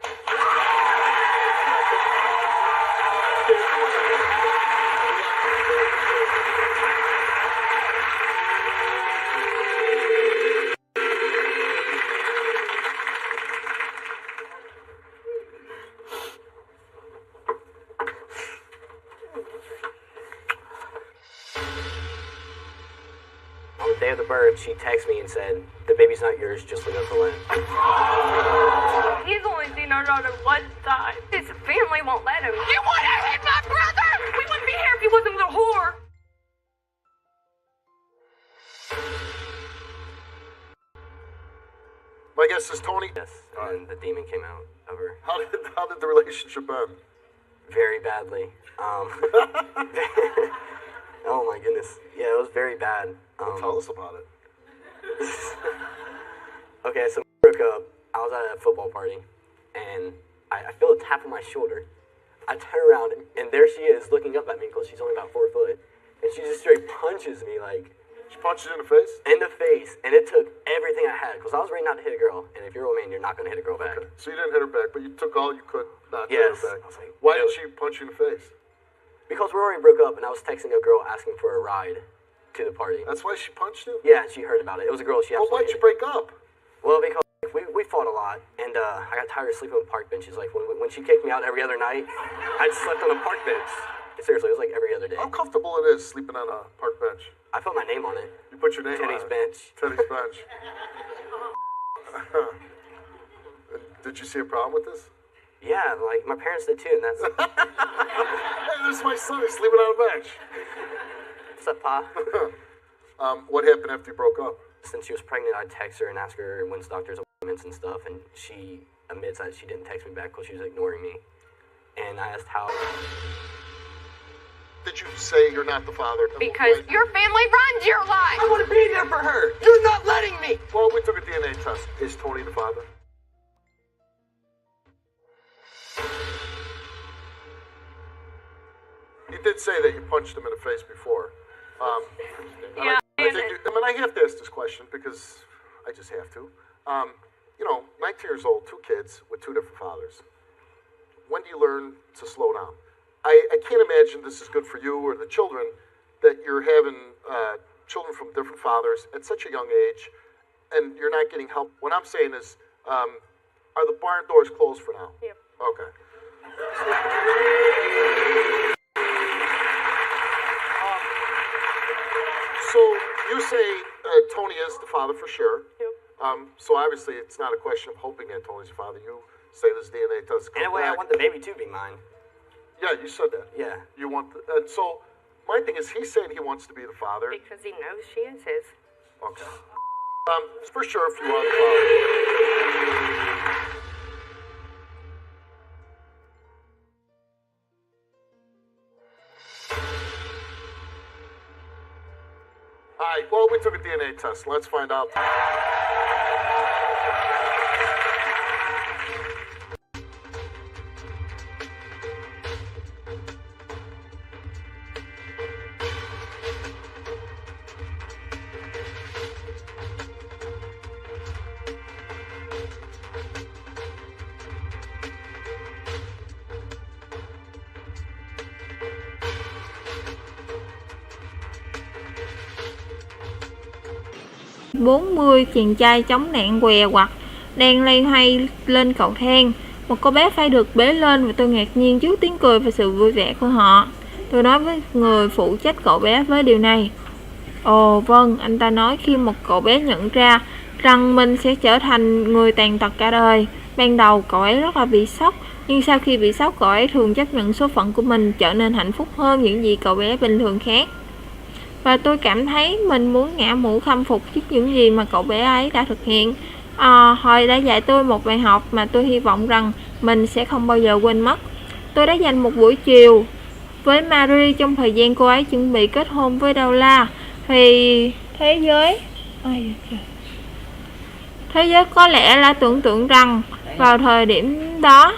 On the day of the birth, she texted me and said, "The baby's not yours, just leave us alone." He's only seen our daughter one time. His family won't let him. You want to hit my brother? We wouldn't be here if he wasn't the whore. My guess is Tony. Yes, and the demon came out of her. How did the relationship end? Very badly. Oh my goodness. Yeah, it was very bad. Tell us about it. Okay, so we broke up. I was at a football party, and I feel a tap on my shoulder. I turn around, and there she is looking up at me because she's only about 4 foot, and she just straight punches me like. She punched you in the face? In the face, and it took everything I had because I was ready not to hit a girl, and if you're a man, you're not going to hit a girl back. Okay. So you didn't hit her back, but you took all you could not to Yes. hit her back. I was like, Why did she punch you in the face? Because we already broke up, and I was texting a girl asking for a ride to the party. That's why she punched you? Yeah, she heard about it. It was a girl. She Well, why'd you break up? Well, because we fought a lot, and I got tired of sleeping on park benches. Like, when she kicked me out every other night, I just slept on a park bench. Seriously, it was like every other day. How comfortable it is sleeping on a park bench? I put my name on it. You put your name Teddy's on it? bench. Teddy's bench. Did you see a problem with this? Yeah, like, my parents did too, and that's... Hey, this is my son. He's sleeping on a bench. What's up, Pa? What happened after you broke up? Since she was pregnant, I'd text her and ask her when's doctor's appointments and stuff, and she admits that she didn't text me back because she was ignoring me. And I asked how... Did you say you're not the father? Because your family runs your life. I want to be there for her. You're not letting me. Well, we took a DNA test. Is Tony the father? You did say that you punched him in the face before. Yeah, I have to ask this question because I just have to. 19 years old, 2 kids with 2 different fathers. When do you learn to slow down? I can't imagine this is good for you or the children that you're having children from different fathers at such a young age and you're not getting help. What I'm saying is, are the barn doors closed for now? Yep. Okay. So you say Tony is the father for sure. Yep. So obviously it's not a question of hoping that Tony's your father. You say this DNA test. In a way, I want the baby to be mine. Yeah, you said that. Yeah. You want, and so my thing is, he's saying he wants to be the father. Because he knows she is his. Okay. For sure, if you are the father. All right. Well, we took a DNA test. Let's find out. 40 chàng trai chống nạn què quặt đang loay hoay lên cầu thang. Một cô bé phải được bế lên và tôi ngạc nhiên trước tiếng cười và sự vui vẻ của họ. Tôi nói với người phụ trách cậu bé với điều này. Ồ vâng, anh ta nói khi một cậu bé nhận ra rằng mình sẽ trở thành người tàn tật cả đời. Ban đầu cậu ấy rất là bị sốc, nhưng sau khi bị sốc cậu ấy thường chấp nhận số phận của mình, trở nên hạnh phúc hơn những gì cậu bé bình thường khác. Và tôi cảm thấy mình muốn ngã mũ khâm phục trước những gì mà cậu bé ấy đã thực hiện. Hồi đã dạy tôi một bài học mà tôi hy vọng rằng mình sẽ không bao giờ quên mất. Tôi đã dành một buổi chiều với Marie trong thời gian cô ấy chuẩn bị kết hôn với Daula. Thì thế giới có lẽ là tưởng tượng rằng vào thời điểm đó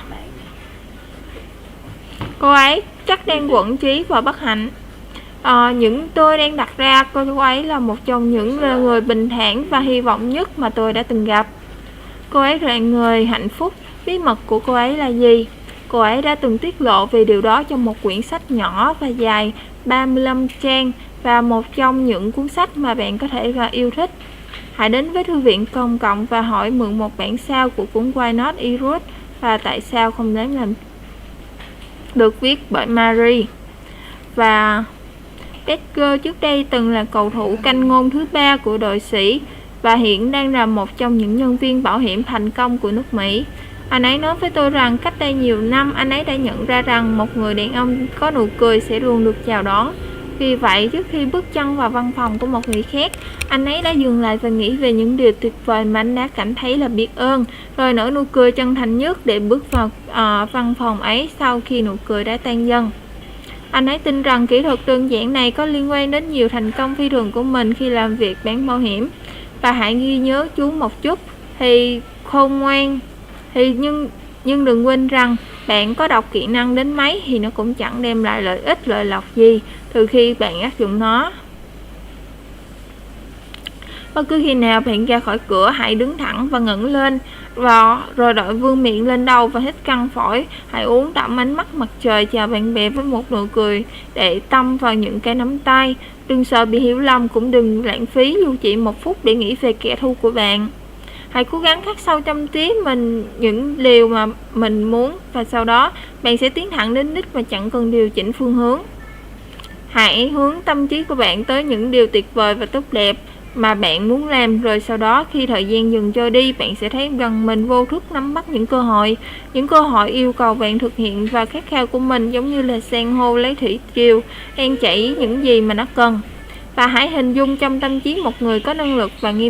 cô ấy chắc đang quẫn trí và bất hạnh. Những tôi đang đặt ra cô ấy là một trong những người bình thản và hy vọng nhất mà tôi đã từng gặp. Cô ấy là người hạnh phúc. Bí mật của cô ấy là gì? Cô ấy đã từng tiết lộ về điều đó trong một quyển sách nhỏ và dài 35 trang và một trong những cuốn sách mà bạn có thể yêu thích. Hãy đến với thư viện công cộng và hỏi mượn một bản sao của cuốn Why Not Irut và tại sao không dám làm, được viết bởi Marie. Và Edgar trước đây từng là cầu thủ canh ngôn thứ 3 của đội sĩ và hiện đang là một trong những nhân viên bảo hiểm thành công của nước Mỹ. Anh ấy nói với tôi rằng cách đây nhiều năm anh ấy đã nhận ra rằng một người đàn ông có nụ cười sẽ luôn được chào đón. Vì vậy, trước khi bước chân vào văn phòng của một người khác, anh ấy đã dừng lại và nghĩ về những điều tuyệt vời mà anh đã cảm thấy là biết ơn, rồi nở nụ cười chân thành nhất để bước vào văn phòng ấy sau khi nụ cười đã tan dần. Anh ấy tin rằng kỹ thuật đơn giản này có liên quan đến nhiều thành công phi thường của mình khi làm việc bán bảo hiểm. Và hãy ghi nhớ chú một chút, thì khôn ngoan, nhưng đừng quên rằng bạn có đọc kỹ năng đến mấy thì nó cũng chẳng đem lại lợi lộc gì từ khi bạn áp dụng nó. Bất cứ khi nào bạn ra khỏi cửa, hãy đứng thẳng và ngẩng lên, rồi đội vươn miệng lên đầu và hít căng phổi. Hãy uống đậm ánh mắt mặt trời chào bạn bè với một nụ cười để tâm vào những cái nắm tay. Đừng sợ bị hiểu lầm, cũng đừng lãng phí dù chỉ 1 phút để nghĩ về kẻ thù của bạn. Hãy cố gắng khắc sâu trong trí mình những điều mà mình muốn, và sau đó bạn sẽ tiến thẳng đến đích mà chẳng cần điều chỉnh phương hướng. Hãy hướng tâm trí của bạn tới những điều tuyệt vời và tốt đẹp mà bạn muốn làm, rồi sau đó khi thời gian dần trôi đi, bạn sẽ thấy rằng mình vô thức nắm bắt những cơ hội. Những cơ hội yêu cầu bạn thực hiện và khát khao của mình, giống như là san hô lấy thủy triều đang chảy những gì mà nó cần. Và hãy hình dung trong tâm trí một người có năng lực và nghiêm